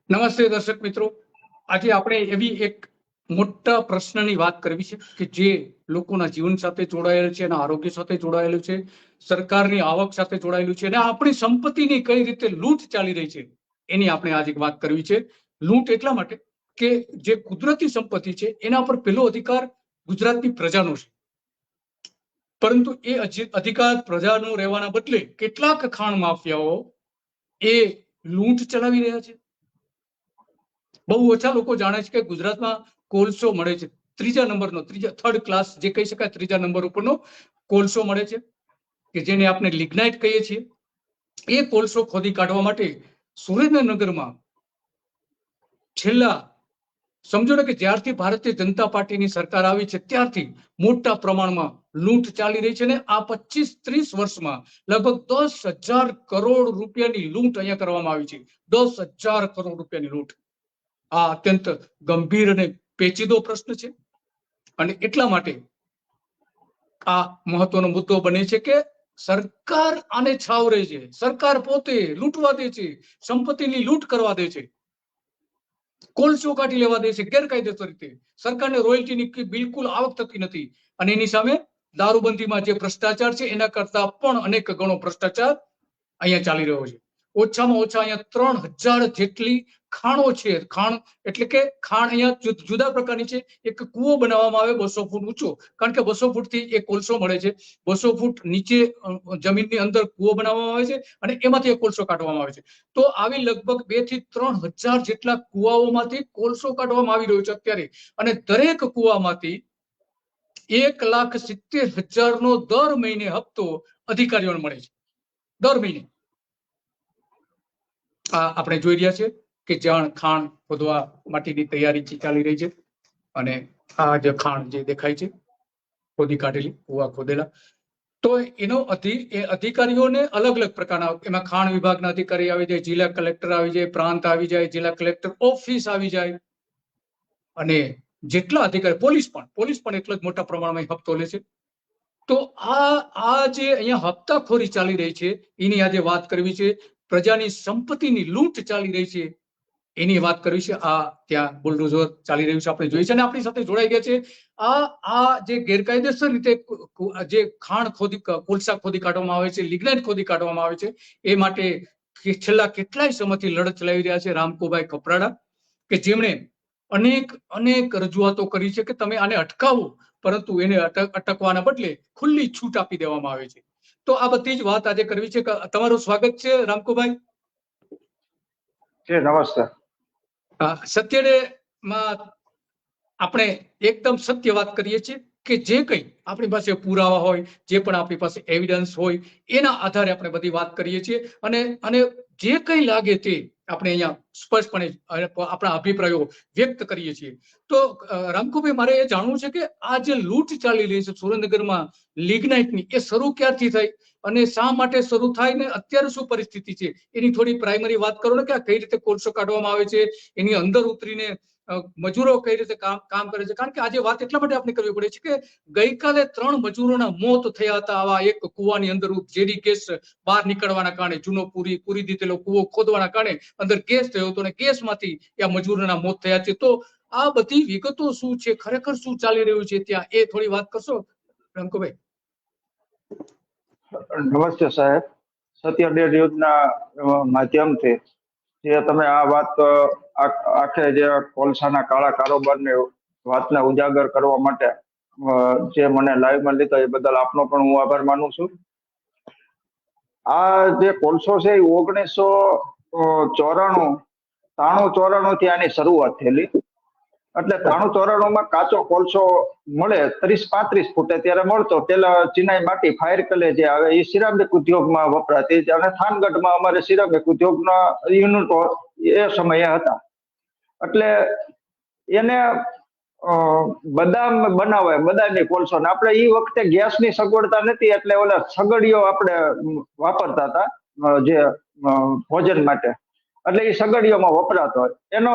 નમસ્તે દર્શક મિત્રો, આજે આપણે એવી એક મોટા પ્રશ્નની વાત કરવી છે કે જે લોકોના જીવન સાથે જોડાયેલું છે, એના આરોગ્ય સાથે જોડાયેલું છે, સરકારની આવક સાથે જોડાયેલું છે અને આપણી સંપત્તિની કઈ રીતે લૂંટ ચાલી રહી છે એની આપણે આજે વાત કરવી છે. લૂંટ એટલા માટે કે જે કુદરતી સંપત્તિ છે એના પર પહેલો અધિકાર ગુજરાતની પ્રજાનો છે, પરંતુ એ અધિકાર પ્રજાનો રહેવાના બદલે કેટલાક ખાણ માફિયાઓ એ લૂંટ ચલાવી રહ્યા છે. બહુ ઓછા લોકો જાણે છે કે ગુજરાતમાં કોલસો મળે છે, થર્ડ ક્લાસ જે કહી શકાય, ત્રીજા નંબર ઉપરનો કોલસો મળે છે કે જેને આપણે લિગ્નાઇટ કહીએ છીએ. એ કોલસો ખોદી કાઢવા માટે સુરેન્દ્રનગરમાં છેલ્લા સમજો ને કે જ્યારથી ભારતીય જનતા પાર્ટીની સરકાર આવી છે ત્યારથી મોટા પ્રમાણમાં લૂંટ ચાલી રહી છે ને આ 25-30 વર્ષમાં લગભગ 10,000 કરોડ રૂપિયાની લૂંટ અહીંયા કરવામાં આવી છે. 10,000 કરોડ રૂપિયાની લૂંટ. આ અત્યંત ગંભીર અને પેચીદો પ્રશ્ન છે અને એટલા માટે આ મહત્વનો મુદ્દો બને છે કે સરકાર આને છાવરે છે. સરકાર પોતે લૂંટવા દે છે, સંપત્તિની લૂંટ કરવા દે છે, કોલસો કાઢી લેવા દે છે ગેરકાયદેસર રીતે. સરકારને રોયલ્ટીની બિલકુલ આવક થતી નથી અને એની સામે દારૂબંધીમાં જે ભ્રષ્ટાચાર છે એના કરતા પણ અનેક ગણો ભ્રષ્ટાચાર અહીંયા ચાલી રહ્યો છે. ઓછામાં ઓછા અહીંયા 3,000 જેટલી ખાણો છે. ખાણ એટલે કે ખાણ અહીંયા જુદા પ્રકારની છે. એક કૂવો બનાવવામાં આવે 200 ફૂટ ઊંચો, કારણ કે 200 ફૂટથી એ કોલસો મળે છે. 200 ફૂટ નીચે જમીનની અંદર કૂવો બનાવવામાં આવે છે અને એમાંથી એ કોલસો કાઢવામાં આવે છે. તો આવી લગભગ 2,000 થી 3,000 જેટલા કૂવાઓમાંથી કોલસો કાઢવામાં આવી રહ્યો છે અત્યારે, અને દરેક કૂવામાંથી 1,70,000 નો દર મહિને હપ્તો અધિકારીઓને મળે છે. દર મહિને આ આપણે જોઈ રહ્યા છે કે જ્યાં ખાણ ખોદવા માટેની તૈયારી ચાલી રહી છે અને આ જે ખાણ જે દેખાય છે ખોદી કાઢેલી કુવા ખોદેલા, તો એનો અધિકારીઓને અલગ અલગ પ્રકારના, એમાં ખાણ વિભાગના અધિકારી આવી જાય, જિલ્લા કલેક્ટર આવી જાય, પ્રાંત આવી જાય, જિલ્લા કલેક્ટર ઓફિસ આવી જાય અને જેટલા અધિકારી, પોલીસ પણ એટલો જ મોટા પ્રમાણમાં હપ્તો લે છે. તો આ જે અહીંયા હપ્તાખોરી ચાલી રહી છે એની આજે વાત કરવી છે. પ્રજાની સંપત્તિની લૂંટ ચાલી રહી છે એની વાત કરવી છે. આ ત્યાં બુલડોઝર ચાલી રહ્યું છે આપણે જોઈએ છે અને આપણી સાથે જોડાઈ ગયા છે આ જે ગેરકાયદેસર રીતે જે ખાણ કોલસા ખોદી કાઢવામાં આવે છે, લિગ્નાઇટ ખોદી કાઢવામાં આવે છે, એ માટે છેલ્લા કેટલાય સમયથી લડત ચલાવી રહ્યા છે રામકુભાઈ કપરાડા, કે જેમણે અનેક રજૂઆતો કરી છે કે તમે આને અટકાવો, પરંતુ એને અટકવાના બદલે ખુલ્લી છૂટ આપી દેવામાં આવે છે. તો આ બધી જ વાત આજે કરવી છે. તમારું સ્વાગત છે રામકુભાઈ. નમસ્તે. સત્યમાં આપણે એકદમ સત્ય વાત કરીએ છીએ કે જે કંઈ આપણી પાસે પુરાવા હોય, જે પણ આપણી પાસે એવિડન્સ હોય, એના આધારે આપણે બધી વાત કરીએ છીએ અને જે કંઈ લાગે તે આપણે અહીંયા સ્પષ્ટપણે આપણા અભિપ્રાયો વ્યક્ત કરીએ છીએ. તો રામકુભાઈ, મારે એ જાણવું છે કે આ જે લૂંટ ચાલી રહી છે સુરેન્દ્રનગરમાં લિગ્નાઇટની, એ શરૂ ક્યારથી થઈ અને શા માટે શરૂ થાય ને અત્યારે શું પરિસ્થિતિ છે એની થોડી પ્રાઇમરી વાત કરો ને, કે આ કઈ રીતે કોલસો કાઢવામાં આવે છે, એની અંદર ઉતરીને મજૂરો કઈ રીતે કામ કરે છે. કારણ કે આજે વાત એટલા માટે આપણે કરવી પડે છે કે ગઈકાલે 3 મજૂરોના મોત થયા હતા આવા એક કુવાની અંદર ઝેરી ગેસ બહાર નીકળવાના કારણે, જૂનો પૂરી દીધેલો કુવો ખોદવાના કારણે અંદર ગેસ થયો હતો અને ગેસમાંથી આ મજૂરોના મોત થયા છે. તો આ બધી વિગતો શું છે, ખરેખર શું ચાલી રહ્યું છે ત્યાં, એ થોડી વાત કરશો રંકુભાઈ? નમસ્તે સાહેબ. સત્ય ડે ન્યૂઝના માધ્યમથી જે તમે આ વાત આખે જે કોલસાના કાળા કારોબારની વાતને ઉજાગર કરવા માટે જે મને લાઈવમાં લીધો એ બદલ આપનો પણ હું આભાર માનું છું. આ જે કોલસો છે એ 1994 થી આની શરૂઆત થયેલી. એટલે 93-94 કાચો કોલસો મળે 30-35 ફૂટે ત્યારે મળતો. પેલા ચિનાઈ માટી ફાયર કલે જે આવે એ સિરામિક ઉદ્યોગમાં વપરાતી અને થાનગઢમાં અમારે સિરામિક ઉદ્યોગના યુનિટો એ સમયે હતા. એટલે એને બદામ બનાવે, બદામની કોલસો. ને આપણે એ વખતે ગેસની સગવડતા નથી એટલે ઓલા સગડીઓ આપણે વાપરતા હતા જે ભોજન માટે, એટલે એ સગડીઓમાં વપરાતો હોય. એનો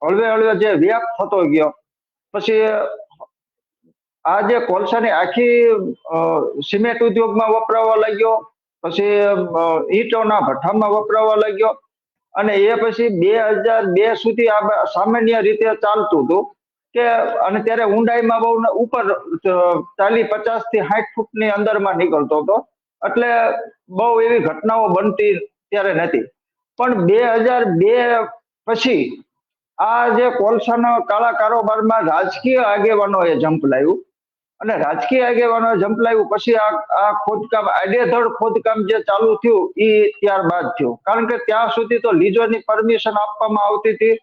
હળવે જે વ્યાપ થતો ગયો પછી આ જે કોલસાની આખી સિમેન્ટ ઉદ્યોગમાં વપરાવા લાગ્યો, પછી ઈંટોના ભઠ્ઠામાં વપરાવા લાગ્યો અને એ પછી 2002 સુધી આ સામાન્ય રીતે ચાલતું હતું કે અને ત્યારે ઊંડાઈમાં બહુ ઉપર 40-50 થી 60 ફૂટની અંદરમાં નીકળતો હતો, એટલે બહુ એવી ઘટનાઓ બનતી ત્યારે નથી. પણ 2002 પછી આ જે કોલસાના કાળા કારોબારમાં રાજકીય આગેવાનોએ જંપ લાવ્યું, અને રાજકીય આગેવાનોએ જંપ લાવ્યું પછી આ ખોદકામ આડેધડ ખોદકામ જે ચાલુ થયું એ ત્યારબાદ થયું. કારણ કે ત્યાં સુધી તો લીઝોની પરમિશન આપવામાં આવતી હતી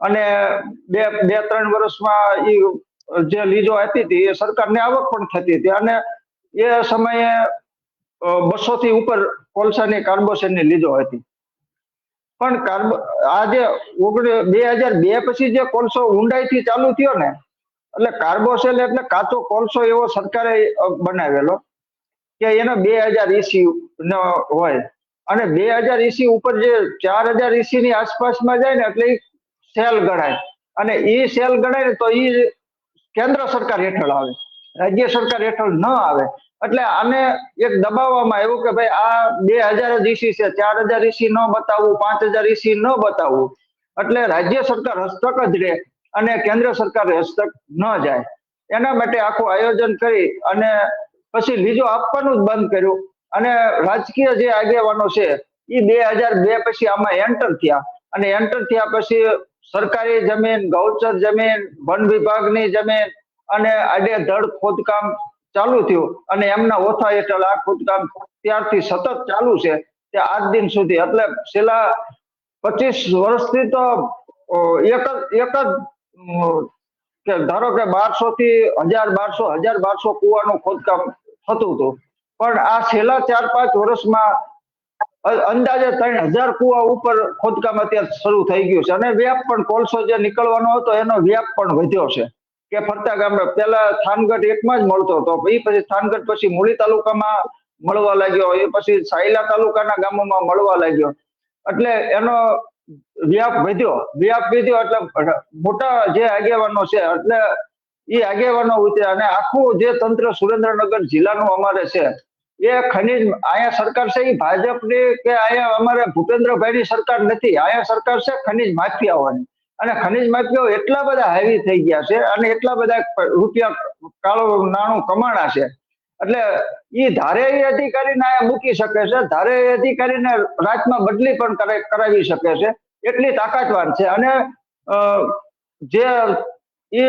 અને 2-3 વર્ષમાં એ જે લીઝો આપી હતી એ સરકારને આવક પણ થતી હતી, અને એ સમયે 200 થી ઉપર કોલસાની કાર્બોસેનની લીઝો હતી. પણ આ જે 2002 પછી જે કોલસો ઊંડાઈથી ચાલુ થયો ને, એટલે કાર્બોસેલ એટલે કાચો કોલસો એવો સરકારે બનાવેલો કે એનો 2000 EC નો હોય, અને 2000 EC ઉપર જે 4000 EC ની આસપાસમાં જાય ને એટલે સેલ ગણાય, અને એ સેલ ગણાય ને તો એ કેન્દ્ર સરકાર હેઠળ આવે, રાજ્ય સરકાર હેઠળ ન આવે. એટલે આને એક દબાવવામાં આવ્યું કે ભાઈ આ 2000 EC છે, 4000 EC ન બતાવવું, 5000 EC ન બતાવવું, એટલે રાજ્ય સરકાર હસ્તક જ રહે અને કેન્દ્ર સરકાર હસ્તક ન જાય. એના માટે આખું આયોજન કરી અને પછી લીઝો આપવાનું જ બંધ કર્યું. અને રાજકીય જે આગેવાનો છે એ 2002 પછી આમાં એન્ટર થયા, અને એન્ટર થયા પછી સરકારી જમીન, ગૌચર જમીન, વન વિભાગની જમીન અને આડેધડ ખોદકામ ચાલુ થયું, અને એમના ઓથા હેઠળ આ ખોદકામ ત્યારથી સતત ચાલુ છે તે આજ દિન સુધી. એટલે છેલ્લા 25 વર્ષથી તો એક જ કે ધારો કે 1200 થી 1200 કુવાનું ખોદકામ થતું હતું, પણ આ છેલ્લા 4-5 વર્ષમાં અંદાજે 3000 કુવા ઉપર ખોદકામ અત્યારે શરૂ થઈ ગયું છે, અને વ્યાપ પણ કોલસો જે નીકળવાનો હતો એનો વ્યાપ પણ વધ્યો છે. કે ફરતા ગામમાં પેલા થાનગઢ એકમાં જ મળતો હતો, એ પછી થાનગઢ પછી મૂળી તાલુકામાં મળવા લાગ્યો, એ પછી સાયલા તાલુકાના ગામોમાં મળવા લાગ્યો, એટલે એનો વ્યાપ વધ્યો એટલે મોટા જે આગેવાનો છે એટલે એ આગેવાનો ઉતર્યા. અને આખું જે તંત્ર સુરેન્દ્રનગર જિલ્લાનું અમારે છે એ ખનીજ, અહીંયા સરકાર છે એ ભાજપની કે અહીંયા અમારે ભૂપેન્દ્રભાઈની સરકાર નથી, અહીંયા સરકાર છે ખનીજ માફિયાઓની. અને ખનીજ માફિયાઓ એટલા બધા હાવી થઈ ગયા છે અને એટલા બધા રૂપિયા કાળું નાણું કમાણા છે, એટલે એ ધારે એ અધિકારીને અહીંયા મૂકી શકે છે, ધારે એ અધિકારીને રાતમાં બદલી પણ કરાવી શકે છે, એટલી તાકાતવાન છે. અને જે એ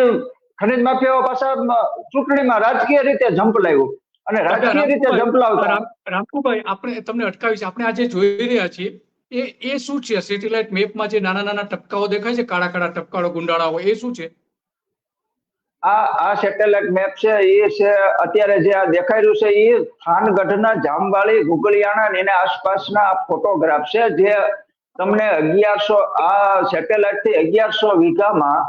ખનીજ માફિયાઓ પાછા ચૂંટણીમાં રાજકીય રીતે જંપ લાવ્યું, અને રાજકીય રીતે જંપ લાવતા રામકુભાઈ, આપણે તમને અટકાવી છે. આપણે આજે જોઈ રહ્યા છીએ એ શું છે? સેટેલાઇટ મેપમાં જે નાના નાના ટપકાઓ દેખાય છે, કાળા કાળા ટપકાઓ, ગુંડાળાઓ, એ શું છે? આ સેટેલાઇટ મેપ છે એ છે અત્યારે જે આ દેખાઈ રહ્યું છે એ થાનગઢના જામવાળી, ગુગળિયાણા એના આસપાસના ફોટોગ્રાફ છે, જે તમને 1100 આ સેટેલાઇટ થી 1100 વીઘામાં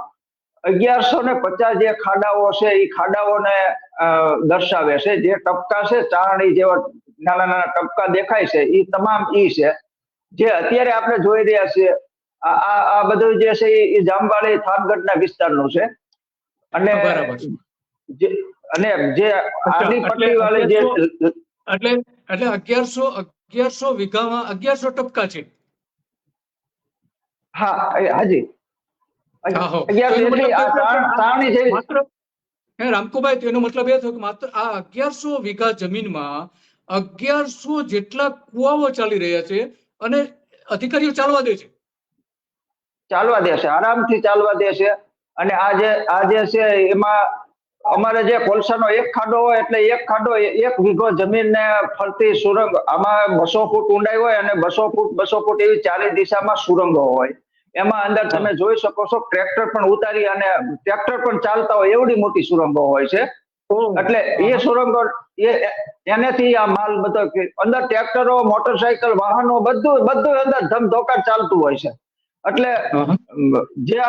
1150 જે ખાડાઓ છે એ ખાડાઓને દર્શાવે છે. જે ટપકા છે ચારણી જેવા નાના નાના ટપકા દેખાય છે એ તમામ ઈ છે જે અત્યારે આપણે જોઈ રહ્યા છીએ. આ બધું જે છે એ જામવાળી થાનગઢના વિસ્તારનું છે. અને જે આડી પટ્ટી વાળી જે એટલે 1100 વીઘામાં 1100 ટપકા છે. હા હાજી, 1100 રામકુભાઈ, તેનો મતલબ એ થયો કે માત્ર આ 1100 વીઘા જમીનમાં 1100 જેટલા કુવાઓ ચાલી રહ્યા છે, અને અધિકારીઓ ચાલવા દે છે, આરામથી ચાલવા દે છે. અને આ જે છે એમાં અમારે જે કોલસાનો એક ખાડો હોય એટલે એક ખાડો 1 વીઘો જમીનને ફરતી સુરંગ, આમાં 200 ફૂટ ઊંડાઈ હોય અને 200 ફૂટ એવી ચારે દિશામાં સુરંગો હોય. એમાં અંદર તમે જોઈ શકો છો ટ્રેક્ટર પણ ઉતારી અને ટ્રેક્ટર પણ ચાલતા હોય એવડી મોટી સુરંગો હોય છે. એટલે એ સુરંગો એનેથી આ માલ બધો અંદર, ટ્રેક્ટરો, મોટરસાયકલ, વાહનો બધું અંદર ધમધોકાર ચાલતું હોય છે. એટલે જે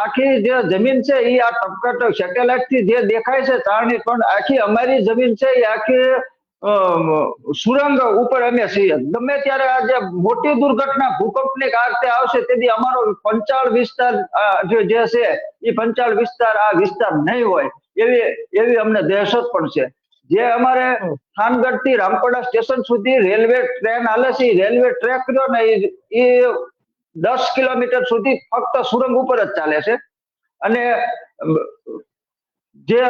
આખી જે જમીન છે એ આ ટપકા સેટેલાઇટ થી જે દેખાય છે તારણી, પણ આખી અમારી જમીન છે એ આખી સુરંગ ઉપર અમે છીએ. ગમે ત્યારે આ જે મોટી દુર્ઘટના ભૂકંપની આગતે આવશે તેથી અમારો પંચાળ વિસ્તાર જે છે એ પંચાળ વિસ્તાર આ વિસ્તાર નહીં હોય એવી અમને દહેશત પણ છે. જે અમારે થાનગઢ થી રામપડા સ્ટેશન સુધી રેલવે ટ્રેન હાલે છે, રેલવે ટ્રેક રહ્યો ને એ 10 કિલોમીટર સુધી ફક્ત સુરંગ ઉપર જ ચાલે છે. અને જે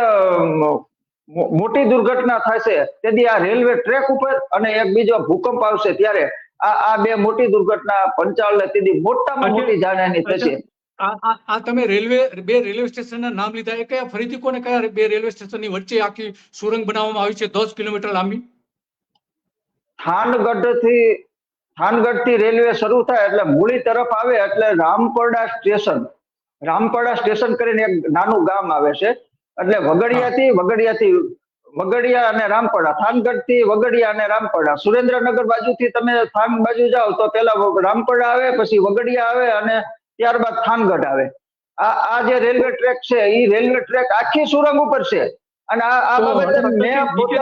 મોટી દુર્ઘટના થશે તેથી આ રેલવે ટ્રેક ઉપર અને એક બીજો ભૂકંપ આવશે ત્યારે આ બે મોટી દુર્ઘટના પંચાવન તેથી મોટામાં મોટી જાનહાની થશે. આ તમે બે રેલવે સ્ટેશનના નામ લીધા, એ કયા ફરીથી કોને કયા બે રેલવે સ્ટેશનની વચ્ચે આખી સુરંગ બનાવવામાં આવી છે 10 કિલોમીટર લાંબી? થાનગઢ થી રેલવે શરૂ થાય એટલે મૂળી તરફ આવે એટલે રામપરડા સ્ટેશન કરીને એક નાનું ગામ આવે છે. એટલે વગડિયા અને રામપરડા, થાનગઢ થી વગડિયા અને રામપરડા. સુરેન્દ્રનગર બાજુથી તમે થાન બાજુ જાઓ તો પેલા રામપરડા આવે, પછી વગડિયા આવે અને ત્યારબાદ થાનગઢ આવે. આ જે રેલવે ટ્રેક છે એ રેલવે ટ્રેક આખી સુરંગ ઉપર છે. અને આ બાબતે મેં પોતે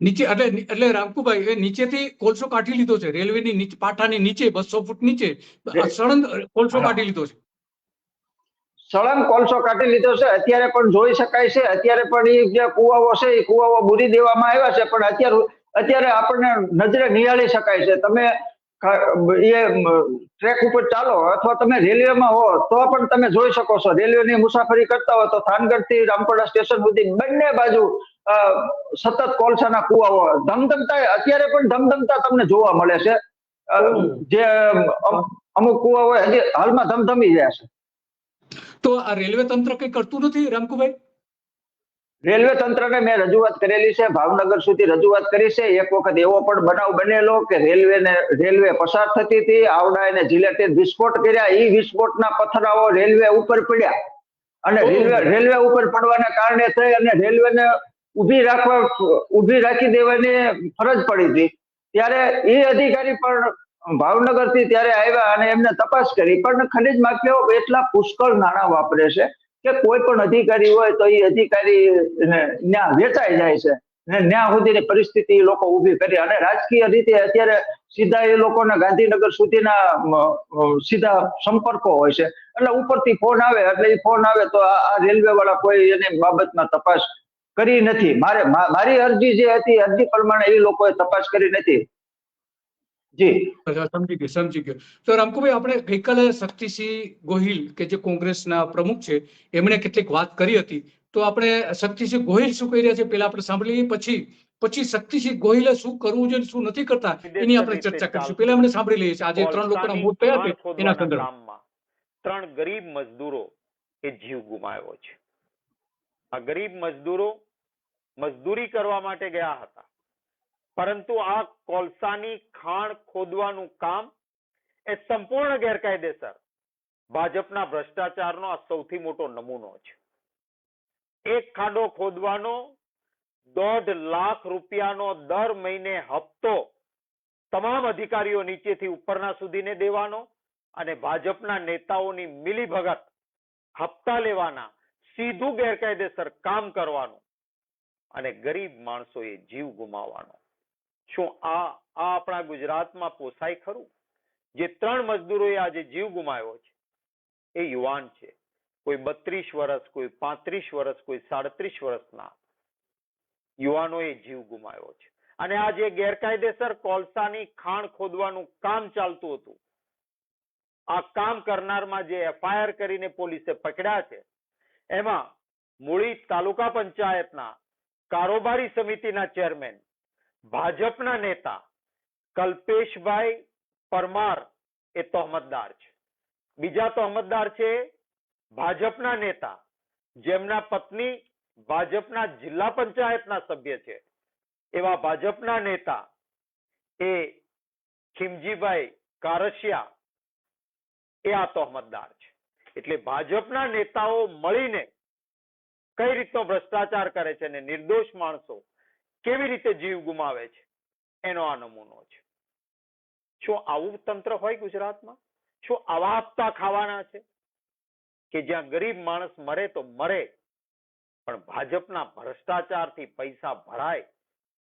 નીચે એટલે રામકુભાઈ એ નીચેથી કોલસો કાઢી લીધો છે, રેલવેની નીચે પાટાની નીચે 200 ફૂટ નીચે સળંગ કોલસો કાઢી લીધો છે. સળંગ કોલસો કાઢી લીધો છે. અત્યારે પણ જોઈ શકાય છે. અત્યારે પણ એ જે કુવાઓ છે એ કુવાઓ બુરી દેવામાં આવ્યા છે, પણ અત્યારે આપણને નજરે નિહાળી શકાય છે. તમે એ ટ્રેક ઉપર ચાલો અથવા તમે રેલવેમાં હો તો પણ તમે જોઈ શકો છો. રેલવેની મુસાફરી કરતા હોય તો થાનગઢ થી રામપરડા સ્ટેશન સુધી બંને બાજુ સતત કોલસાના કુવાઓ અત્યારે પણ ધમધમતા તમને જોવા મળે છે. જે અમુક કુવાઓ હજી હાલમાં ધમધમી રહ્યા છે. તો આ રેલવે તંત્ર કઈ કરતું નથી રામકુભાઈ? રેલવે તંત્રને મેં રજૂઆત કરેલી છે, ભાવનગર સુધી રજૂઆત કરી છે. એક વખત એવો પણ બનાવ બનેલો કે રેલવે પસાર થતી હતી, આવડા એને જિલેટીન વિસ્ફોટ કર્યા. એ વિસ્ફોટના પથરાઓ રેલવે ઉપર પડ્યા અને રેલવે ઉપર પડવાના કારણે થઈ અને રેલવેને ઊભી રાખી દેવાની ફરજ પડી હતી. ત્યારે એ અધિકારી પણ ભાવનગર થી ત્યારે આવ્યા અને એમને તપાસ કરી, પણ ખનીજ માફિયાઓ એટલા પુષ્કળ નાણાં વાપરે છે કે કોઈ પણ અધિકારી હોય તો એ અધિકારી ન્યા વેચાઈ જાય છે ને ન્યા સુધીની પરિસ્થિતિ એ લોકો ઊભી કરી. અને રાજકીય રીતે અત્યારે સીધા એ લોકોના ગાંધીનગર સુધીના સીધા સંપર્કો હોય છે. એટલે ઉપરથી ફોન આવે એટલે એ ફોન આવે તો આ રેલવે વાળા કોઈ એની બાબતમાં તપાસ કરી નથી. મારી અરજી જે હતી અરજી પ્રમાણે એ લોકોએ તપાસ કરી નથી. જી સમજી ગયો. તો રામકુભાઈ, આપણે ગઈકાલે શક્તિસિંહ ગોહિલ કે જે કોંગ્રેસના પ્રમુખ છે એમણે કેટલીક વાત કરી હતી, તો આપણે શક્તિસિંહ ગોહિલ શું કહી રહ્યા છે પેલા આપણે સાંભળીએ, પછી શક્તિસિંહ ગોહિલે શું કરવું જોઈએ શું નથી કરતા એની આપણે ચર્ચા કરીશું. પેલા આપણે સાંભળી લઈએ છીએ આજે 3 લોકોના મોત થયા છે એના સંદર્ભમાં. 3 ગરીબ મજદૂરો એ જીવ ગુમાવ્યો છે. આ ગરીબ મજદૂરો મજદૂરી કરવા માટે ગયા હતા, પરંતુ આ કોલસાની ખાણ ખોદવાનું કામ એ સંપૂર્ણ ગેરકાયદેસર ભાજપના ભ્રષ્ટાચારનો આ સૌથી મોટો નમૂનો છે. એક ખાડો ખોદવાનો 1.5 લાખ રૂપિયાનો દર મહિને હપ્તો તમામ અધિકારીઓ નીચેથી ઉપરના સુધીને દેવાનો અને ભાજપના નેતાઓની મિલીભગત હપ્તા લેવાના, સીધું ગેરકાયદેસર કામ કરવાનું અને ગરીબ માણસોએ જીવ ગુમાવવાનો. શું આ આપણા ગુજરાતમાં પોસાય ખરું? જે 3 મજદૂરોએ આજે જીવ ગુમાવ્યો છે એ યુવાન છે. કોઈ 32 વર્ષ, કોઈ 35 વર્ષ, કોઈ 37 વર્ષના યુવાનોએ જીવ ગુમાવ્યો છે. અને આ જે ગેરકાયદેસર કોલસાની ખાણ ખોદવાનું કામ ચાલતું હતું, આ કામ કરનારમાં જે FIR કરીને પોલીસે પકડ્યા છે એમાં મૂળી તાલુકા પંચાયતના કારોબારી સમિતિના ચેરમેન, ભાજપના નેતા કલ્પેશભાઈ પરમાર એ તહોમતદાર છે. બીજા તહોમતદાર છે ભાજપના નેતા જેમના પત્ની ભાજપના જિલ્લા પંચાયતના સભ્ય છે એવા ભાજપના નેતા એ ખીમજીભાઈ કારસિયા એ આ તહોમતદાર છે. એટલે ભાજપના નેતાઓ મળીને કઈ રીતનો ભ્રષ્ટાચાર કરે છે અને નિર્દોષ માણસો કેવી રીતે જીવ ગુમાવે છે એનો આ નમૂનો છે. શું આવું તંત્ર હોય ગુજરાતમાં? શું આવા હપ્તા ખાવાના છે કે જ્યાં ગરીબ માણસ મરે તો મરે પણ ભાજપના ભ્રષ્ટાચારથી પૈસા ભરાય?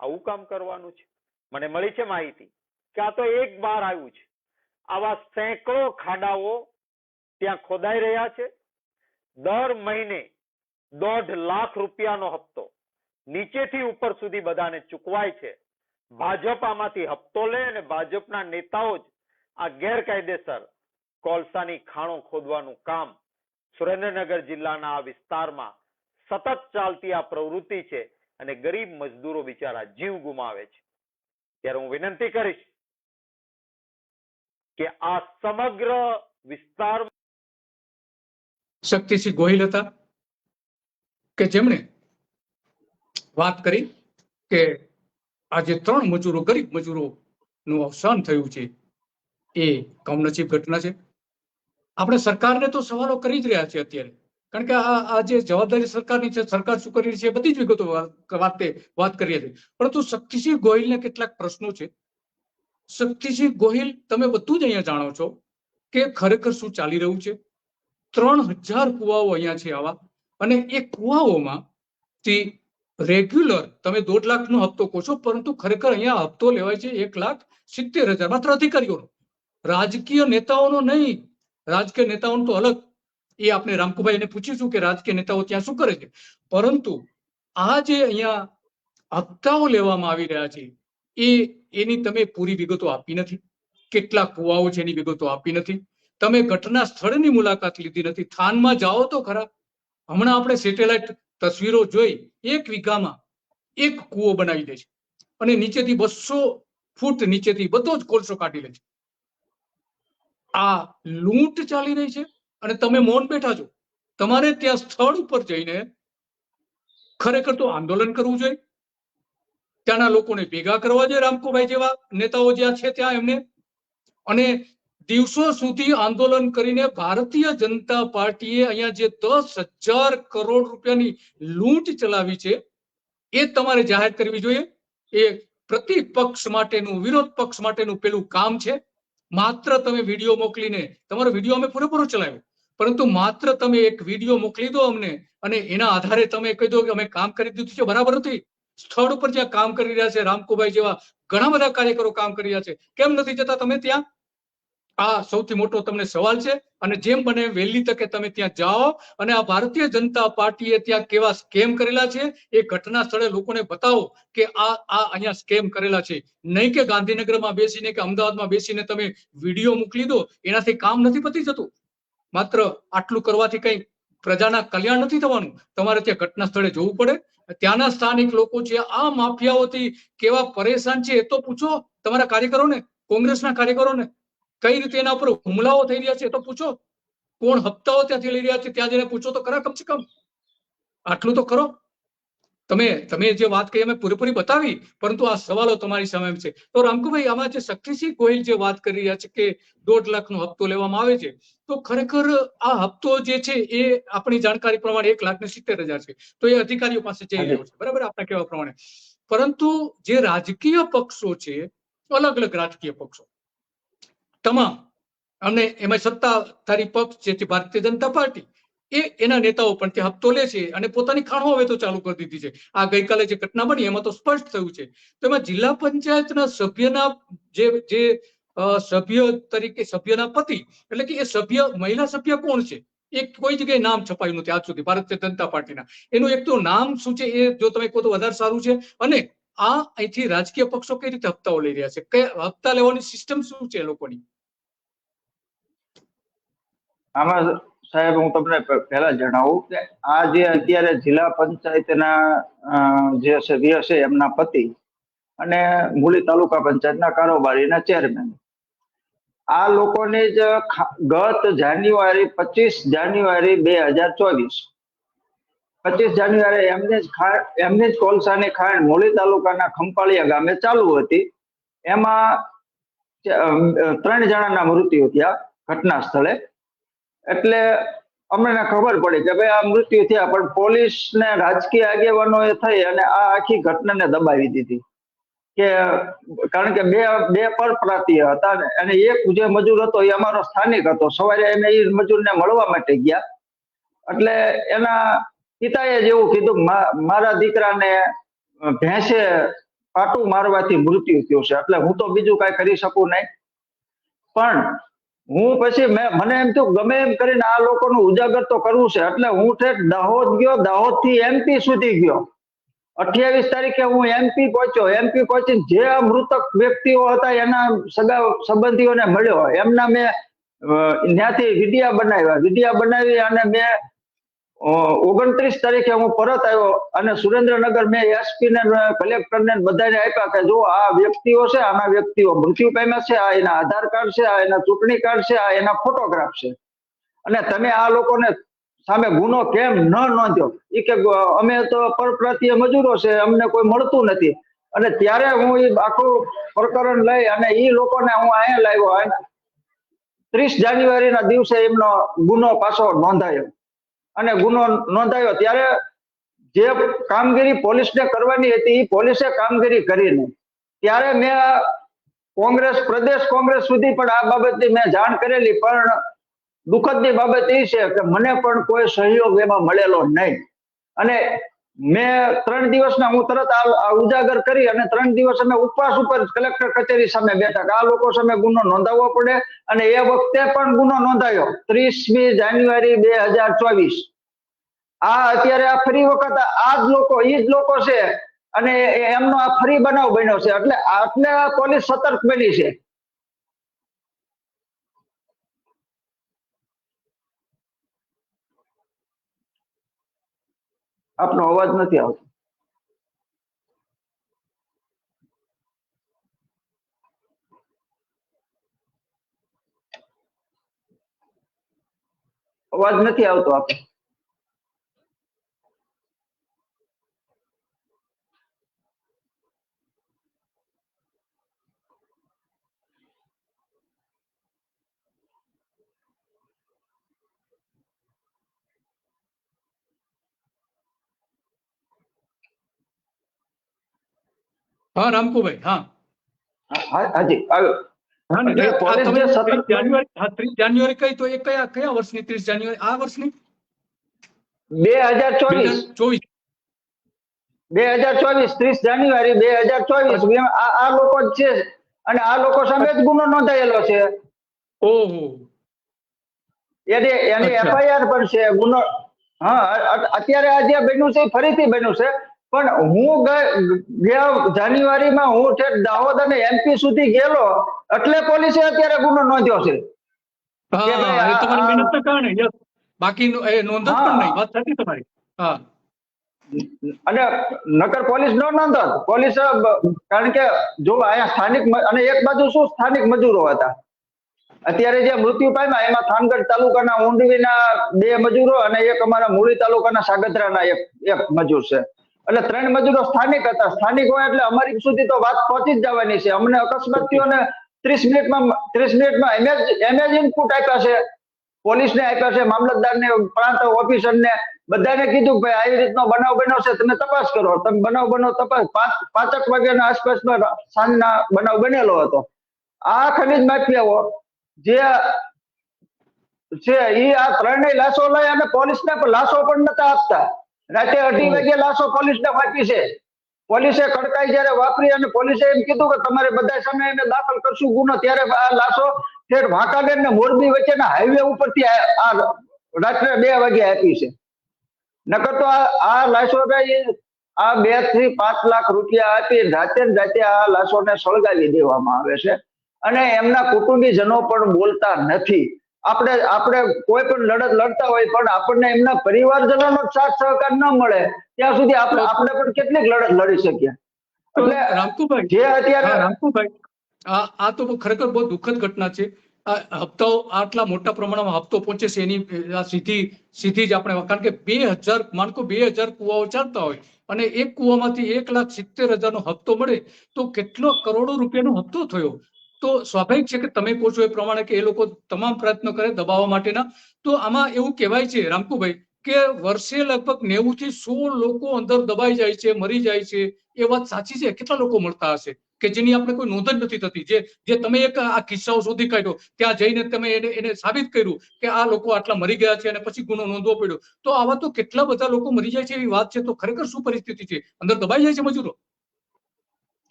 આવું કામ કરવાનું છે? મને મળી છે માહિતી કે આ તો એક બાર આવ્યું છે. આવા સેંકડો ખાડાઓ ત્યાં ખોદાઈ રહ્યા છે. દર મહિને 1.5 લાખ રૂપિયાનો હપ્તો નીચેથી ઉપર સુધી બધાને ચૂકવાય છે. ભાજપ આમાંથી હપ્તો લે અને ભાજપના નેતાઓ જ આ ગેરકાયદેસર કોલસાની ખાણો ખોદવાનું કામ સુરેન્દ્રનગર જિલ્લાના આ વિસ્તારમાં સતત ચાલતી આ પ્રવૃત્તિ છે અને ગરીબ મજદૂરો બિચારા જીવ ગુમાવે છે. ત્યારે હું વિનંતી કરીશ કે આ સમગ્ર વિસ્તાર શક્તિસિંહ ગોહિલ હતા કે જેમણે વાત કરી કે આજે 3 મજૂરો ગરીબ મજૂરોનું અવસાન થયું છે એ કમનસીબ ઘટના છે. આપણે સરકારને તો સવાલો કરી જ રહ્યા છે અત્યારે, કારણ કે આ જે જવાબદારી સરકારની છે, સરકાર શું કરી રહી છે બધી જ વિગતો વાત કરીએ છીએ. પરંતુ શક્તિસિંહ ગોહિલને કેટલાક પ્રશ્નો છે. શક્તિસિંહ ગોહિલ, તમે બધું જ અહીંયા જાણો છો કે ખરેખર શું ચાલી રહ્યું છે. 3000 કુવાઓ અહીંયા છે આવા, અને એ કુવાઓમાં રેગ્યુલર તમે 1.5 લાખનો હપ્તો કહો છો, પરંતુ ખરેખર અહીંયા હપ્તો લેવાય છે 1,70,000 માત્ર અધિકારીઓનો, રાજકીય નેતાઓનો નહીં. રાજકીય નેતાઓનો તો અલગ, એ આપણે રામકુભાઈને પૂછીશું કે રાજકીય નેતાઓ ત્યાં શું કરે છે. પરંતુ આ જે અહીંયા હપ્તાઓ લેવામાં આવી રહ્યા છે એની તમે પૂરી વિગતો આપી નથી. કેટલા કુવાઓ છે એની વિગતો આપી નથી. તમે ઘટના સ્થળની મુલાકાત લીધી નથી. થાનમાં જાઓ તો ખરા. હમણાં આપણે સેટેલાઇટ તસવીરો જોઈ, 1 વીઘામાં 1 કૂવો બનાવી દે છે અને નીચેથી 200 ફૂટ નીચેથી બધો જ કોલસો કાઢી લે છે. આ લૂંટ ચાલી રહી છે અને તમે મૌન બેઠા છો. તમારે ત્યાં સ્થળ ઉપર જઈને ખરેખર તો આંદોલન કરવું જોઈએ. ત્યાંના લોકોને ભેગા કરવા જોઈએ, રામકુભાઈ જેવા નેતાઓ જ્યાં છે ત્યાં એમને, અને દિવસો સુધી આંદોલન કરીને ભારતીય જનતા પાર્ટીએ અહીંયા જે 10,000 કરોડ રૂપિયાની લૂંટ ચલાવી છે એ તમારે જાહેર કરવી જોઈએ. એ પ્રતિપક્ષ માટેનું, વિરોધ પક્ષ માટેનું પેલું કામ છે. માત્ર તમે વિડીયો મોકલીને, તમારો વિડીયો અમે પૂરેપૂરો ચલાવ્યો, પરંતુ માત્ર તમે એક વિડીયો મોકલી દો અમને અને એના આધારે તમે કહી દો કે અમે કામ કરી દીધું છે, બરાબર નથી. સ્થળ ઉપર જ્યાં કામ કરી રહ્યા છે, રામકુભાઈ જેવા ઘણા બધા કાર્યકરો કામ કરી રહ્યા છે, કેમ નથી જતા તમે ત્યાં? આ સૌથી મોટો તમને સવાલ છે. અને જેમ બને વહેલી તકે તમે ત્યાં જાઓ અને આ ભારતીય જનતા પાર્ટીએ ત્યાં કેવા સ્કેમ કરેલા છે એ ઘટના સ્થળે લોકોને બતાવો કે આ અહીંયા સ્કેમ કરેલા છે. નહીં કે ગાંધીનગરમાં બેસીને કે અમદાવાદમાં બેસીને તમે વિડીયો મોકલી દો, એનાથી કામ નથી પતી જતું. માત્ર આટલું કરવાથી કઈ પ્રજાના કલ્યાણ નથી થવાનું. તમારે ત્યાં ઘટના સ્થળે જવું પડે. ત્યાંના સ્થાનિક લોકો છે આ માફિયાઓથી કેવા પરેશાન છે એ તો પૂછો તમારા કાર્યકરોને, કોંગ્રેસના કાર્યકરોને. કઈ રીતે એના ઉપર હુમલાઓ થઈ રહ્યા છે તો પૂછો. કોણ હપ્તાઓ ત્યાંથી લઈ રહ્યા છે ત્યાં જઈને પૂછો તો ખરા. કમસે કમ આટલું તો કરો. તમે જે વાત કહી અમે પૂરેપૂરી બતાવી, પરંતુ આ સવાલો તમારી સામે છે. તો રામકુભાઈ, આમાં જે શક્તિસિંહ ગોહિલ જે વાત કરી રહ્યા છે કે 1.5 લાખનો હપ્તો લેવામાં આવે છે, તો ખરેખર આ હપ્તો જે છે એ આપણી જાણકારી પ્રમાણે 1,70,000 છે. તો એ અધિકારીઓ પાસે જઈ રહ્યો છે, બરાબર, આપણા કહેવા પ્રમાણે. પરંતુ જે રાજકીય પક્ષો છે, અલગ અલગ રાજકીય પક્ષો તમામ, અને એમાં સત્તાધારી પક્ષ જે છે ભારતીય જનતા પાર્ટી, એના નેતાઓ પણ તે હપ્તો લે છે અને પોતાની ખાણો હવે તો ચાલુ કરી દીધી છે. આ ગઈકાલે જે ઘટના બની એમાં તો સ્પષ્ટ થયું છે. તો એમાં જિલ્લા પંચાયતના સભ્યના જે સભ્ય તરીકે સભ્યના પતિ, એટલે કે એ સભ્ય, મહિલા સભ્ય કોણ છે એ કોઈ જગ્યાએ નામ છપાયું નથી આજ સુધી ભારતીય જનતા પાર્ટીના. એનું એક તો નામ શું છે એ જો તમે કહો તો વધારે સારું છે. અને આ અહીંથી રાજકીય પક્ષો કઈ રીતે હપ્તાઓ લઈ રહ્યા છે, કે હપ્તા લેવાની સિસ્ટમ શું છે લોકોની? આમાં સાહેબ હું તમને પહેલા જણાવું કે આ જે અત્યારે જિલ્લા પંચાયતના જે સભ્ય છે એમના પતિ અને મૂળી તાલુકા પંચાયતના કારોબારીના ચેરમેન, આ લોકોની જ ગત જાન્યુઆરી 25 જાન્યુઆરી 2024 એમની જ કોલસાની ખાણ મૂળી તાલુકાના ખંપાળિયા ગામે ચાલુ હતી. એમાં 3 જણાના મૃત્યુ થયા ઘટના સ્થળે. એટલે અમને ખબર પડી કે ભાઈ આ મૃત્યુ થયા, પણ પોલીસ ને રાજકીય આગેવાનોએ થઈ અને આ આખી ઘટનાને દબાવી દીધી. કે કારણ કે બે પરપ્રાંતીય હતા અને એક જે મજૂર હતો એ અમારો સ્થાનિક હતો. સવારે અમે એ મજૂરને મળવા માટે ગયા, એટલે એના પિતાએ જેવું કીધું મારા દીકરાને ભેંસે પાટું મારવાથી મૃત્યુ થયું છે, એટલે હું તો બીજું કઈ કરી શકું નહીં. પણ હું પછી મને એમ થયું ગમે એમ કરીને આ લોકોનું ઉજાગર તો કરવું છે. એટલે હું ઠેઠ દાહોદ ગયો, દાહોદ થી MP સુધી ગયો 28 તારીખે હું એમપી પહોંચ્યો. એમપી પહોંચીને જે મૃતક વ્યક્તિઓ હતા એના સગા સંબંધીઓને મળ્યો. એમના મેં ત્યાંથી વિડિયા બનાવી અને મેં 29 તારીખે હું પરત આવ્યો અને સુરેન્દ્રનગર મેં એસપી ને કલેક્ટર ને બધાને આપ્યા કે જો આ વ્યક્તિઓ છે, આના વ્યક્તિઓ મૃત્યુ પામ્યા છે, આ એના આધાર કાર્ડ છે, આ એના ચૂંટણી કાર્ડ છે, આ એના ફોટોગ્રાફ છે, અને તમે આ લોકોને સામે ગુનો કેમ ન નોંધ્યો? એ કે અમે તો પરપ્રાંતીય મજૂરો છે, અમને કોઈ મળતું નથી. અને ત્યારે હું એ આખું પ્રકરણ લઈ અને એ લોકોને હું અહીંયા લાવ્યો. 30 જાન્યુઆરીના દિવસે એમનો ગુનો પાછો નોંધાયો. અને ગુનો નોંધાયો ત્યારે જે કામગીરી પોલીસને કરવાની હતી એ પોલીસે કામગીરી કરી નહીં. ત્યારે મેં પ્રદેશ કોંગ્રેસ સુધી પણ આ બાબતની મેં જાણ કરેલી, પણ દુઃખદની બાબત એ છે કે મને પણ કોઈ સહયોગ એમાં મળેલો નહીં. અને મેં 3 દિવસના હું તરત ઉજાગર કરી અને 3 દિવસ અમે ઉપવાસ ઉપર કલેક્ટર કચેરી સામે બેઠા કે આ લોકો સામે ગુનો નોંધાવવો પડે. અને એ વખતે પણ ગુનો નોંધાયો 30મી જાન્યુઆરી 2024. આ અત્યારે આ ફરી વખત એ જ લોકો છે અને એમનો આ ફરી બનાવ બન્યો છે. એટલે પોલીસ સતર્ક બની છે. આપનો અવાજ નથી આવતો. અવાજ નથી આવતો આપનો. હા રામકુભાઈ, હા હાજી આવ્યો. પોલીસ જે સતત 30 જાન્યુઆરી કઈ તો એ કયા વર્ષની 30 જાન્યુઆરી? આ વર્ષની 2024 30 જાન્યુઆરી 2024 આ લોકો જ છે અને આ લોકો સામે જ ગુનો નોંધાયેલો છે. ઓહો, એની એફઆઈઆર પણ છે. ગુનો અત્યારે આ જે બન્યું છે ફરીથી બન્યું છે. પણ હું ગયા જાન્યુઆરીમાં હું ઠેઠ દાહોદ અને એમપી સુધી ગયેલો એટલે પોલીસે અત્યારે ગુનો નોંધ્યો છે. તમારી મહેનતના કારણે. બાકી નોંધો પણ નહીં. વાત સાચી તમારી. હા, અને નકર પોલીસ ન નોંધત. પોલીસ કારણ કે જો અહીંયા સ્થાનિક અને એક બાજુ શું સ્થાનિક મજૂરો હતા. અત્યારે જે મૃત્યુ પામ્યા એમાં થાનગઢ તાલુકાના ઊંડવીના 2 મજૂરો અને એક અમારા મૂળી તાલુકાના સાગત્રાના એક મજૂર છે. એટલે 3 મજૂરો સ્થાનિક હતા. સ્થાનિક હોય એટલે અમારી સુધી તો વાત પહોંચી જ જવાની છે. અમને અકસ્માત થયો ને 30 મિનિટમાં એમ જ ઇનપુટ આપ્યા છે, પોલીસને આપ્યા છે, મામલતદારને, પ્રાંત ઓફિસરને, બધાને કીધું ભાઈ આવી રીતનો બનાવ બન્યો છે, તમે તપાસ કરો. તમે બનાવ તપાસ. 5 વાગ્યાના આસપાસમાં સાંજના બનાવ બનેલો હતો. આ ખનીજ માફિયાઓ જે છે એ આ 3 લાશો લઈ અને પોલીસને લાશો પણ નતા આપતા. રાતે 2:30 વાગે લાશો પોલીસને આપી છે. પોલીસે કડકાઈ જયારે વાપરી અને પોલીસે એમ કીધું કે તમારે બધા સામે એને દાખલ કરશું ગુનો, ત્યારે આ લાશો ઠેઠ વાંકાનેર ને મોરબી વચ્ચેના હાઈવે ઉપરથી આ રાત્રે 2 વાગે આપી છે. નકર તો આ લાશો આ 2 થી 5 લાખ રૂપિયા આપી રાતે આ લાશોને સળગાવી દેવામાં આવે છે. અને એમના કુટુંબીજનો પણ બોલતા નથી. આપણે કોઈ પણ લડત લડતા હોય પણ આપણને એમના પરિવારજનોનો સાથ સહકાર ન મળે ત્યાં સુધી આપણે પણ કેટલીક લડત લડી શકીએ. એટલે રામકુભાઈ, જે અત્યારે રામકુભાઈ, આ તો ખરેખર બહુ દુઃખદ ઘટના છે. હપ્તાઓ આટલા મોટા પ્રમાણમાં હપ્તો પહોંચે છે એની સીધી જ આપણે, કારણ કે 2000 કુવાઓ ચાલતા હોય અને એક કુવામાંથી 1,70,000 હપ્તો મળે તો કેટલો કરોડો રૂપિયાનો હપ્તો થયો. તો સ્વાભાવિક છે કે તમે કહો છો એ પ્રમાણે કે એ લોકો તમામ પ્રયત્નો કરે દબાવવા માટેના. તો આમાં એવું કહેવાય છે રામકુભાઈ કે વર્ષે લગભગ 90 થી 100 લોકો અંદર દબાઈ જાય છે, મરી જાય છે. એ વાત સાચી છે? કેટલા લોકો મળતા હશે કે જેની આપણે કોઈ નોંધ જ નથી થતી? જે તમે એક આ કિસ્સાઓ શોધી કાઢ્યો, ત્યાં જઈને તમે એને સાબિત કર્યું કે આ લોકો આટલા મરી ગયા છે અને પછી ગુનો નોંધવો પડ્યો. તો આવા તો કેટલા બધા લોકો મરી જાય છે એવી વાત છે. તો ખરેખર શું પરિસ્થિતિ છે? અંદર દબાઈ જાય છે મજૂરો?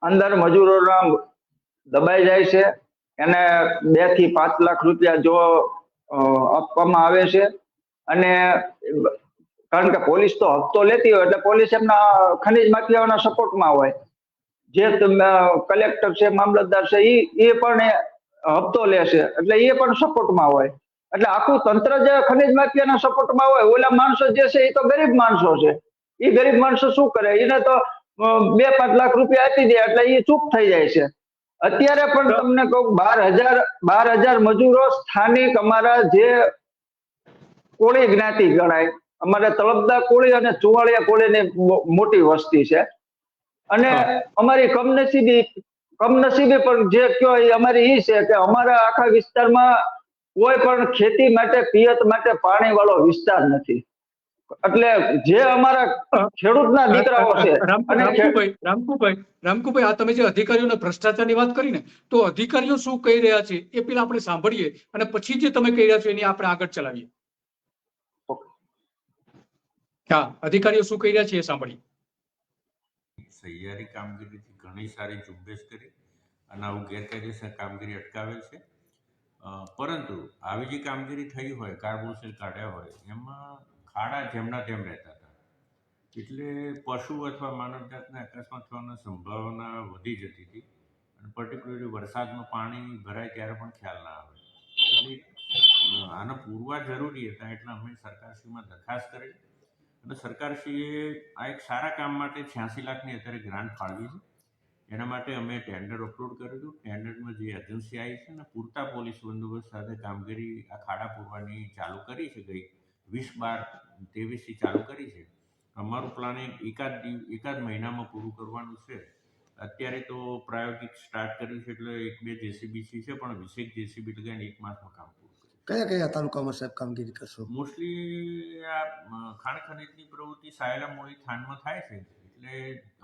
અંદર મજૂરોના દબાઈ જાય છે. એને 2 થી 5 લાખ રૂપિયા જો આપવામાં આવે છે અને કારણ કે પોલીસ તો હપ્તો લેતી હોય એટલે પોલીસ એમના ખનીજ માફિયાઓના સપોર્ટમાં હોય. જે કલેક્ટર છે, મામલતદાર છે, એ પણ હપ્તો લે છે એટલે એ પણ સપોર્ટમાં હોય. એટલે આખું તંત્ર જે ખનીજ માફિયાના સપોર્ટમાં હોય, ઓલા માણસો જે છે એ તો ગરીબ માણસો છે. એ ગરીબ માણસો શું કરે? એને તો 2-5 લાખ રૂપિયા આપી દે એટલે એ ચૂપ થઈ જાય છે. અત્યારે પણ તમને કહું 12,000 મજૂરો સ્થાનિક અમારા જે કોળી જ્ઞાતિ ગણાય, અમારે તળપદા કોળી અને ચુવાળિયા કોળીની મોટી વસ્તી છે. અને અમારી કમનસીબી પણ જે કયો એ અમારી એ છે કે અમારા આખા વિસ્તારમાં કોઈ પણ ખેતી માટે, પિયત માટે પાણી વાળો વિસ્તાર નથી. એટલે જે અમારા ખેડૂતના દીકરાઓ છે. અને રામકુભાઈ, આ તમે જે અધિકારીઓના ભ્રષ્ટાચારની વાત કરી ને, તો અધિકારીઓ શું કહી રહ્યા છે એ પેલા આપણે સાંભળીએ અને પછી જે તમે કહી રહ્યા છો એની આપણે આગળ ચલાવીએ. હા, અધિકારીઓ શું કહી રહ્યા છે એ સાંભળીએ. સહિયારી કામગીરીથી ઘણી સારી ઝુંબેશ કરી અને આવું ગેરકાયદેસર કામગીરી અટકાવેલ છે. પરંતુ આવી જે કામગીરી થઈ હોય, કાર્બોસેલ કાઢ્યા હોય, એમાં ખાડા જેમના તેમ રહેતા હતા. એટલે પશુ અથવા માનવજાતને અકસ્માત થવાની સંભાવના વધી જતી હતી. અને પર્ટિક્યુલરલી વરસાદનું પાણી ભરાય ત્યારે પણ ખ્યાલ ના આવે. એટલે આનો પૂરવા જરૂરી હતા. એટલે અમે સરકારશ્રીમાં દરખાસ્ત કરી અને સરકારશ્રીએ આ એક સારા કામ માટે 86 લાખની અત્યારે ગ્રાન્ટ ફાળવી છે. એના માટે અમે ટેન્ડર અપલોડ કર્યું હતું. ટેન્ડરમાં જે એજન્સી આવી છે ને, પૂરતા પોલીસ બંદોબસ્ત સાથે કામગીરી આ ખાડા પૂરવાની ચાલુ કરી છે. ગઈ 20/12/23થી ચાલુ કરી છે. અમારું પ્લાનિંગ એકાદ મહિનામાં પૂરું કરવાનું છે. અત્યારે તો પ્રાયોગિક સ્ટાર્ટ કર્યું છે એટલે 1-2 જેસીબી છે, પણ 20 જેસીબી લગાવીને 1 માસમાં કામ પૂરું કર્યું. કયા તાલુકામાં સાહેબ કામગીરી કરશો? મોસ્ટલી આ ખાણ ખનીજની પ્રવૃત્તિ સાયલા મૂળી થાનમાં થાય છે. એટલે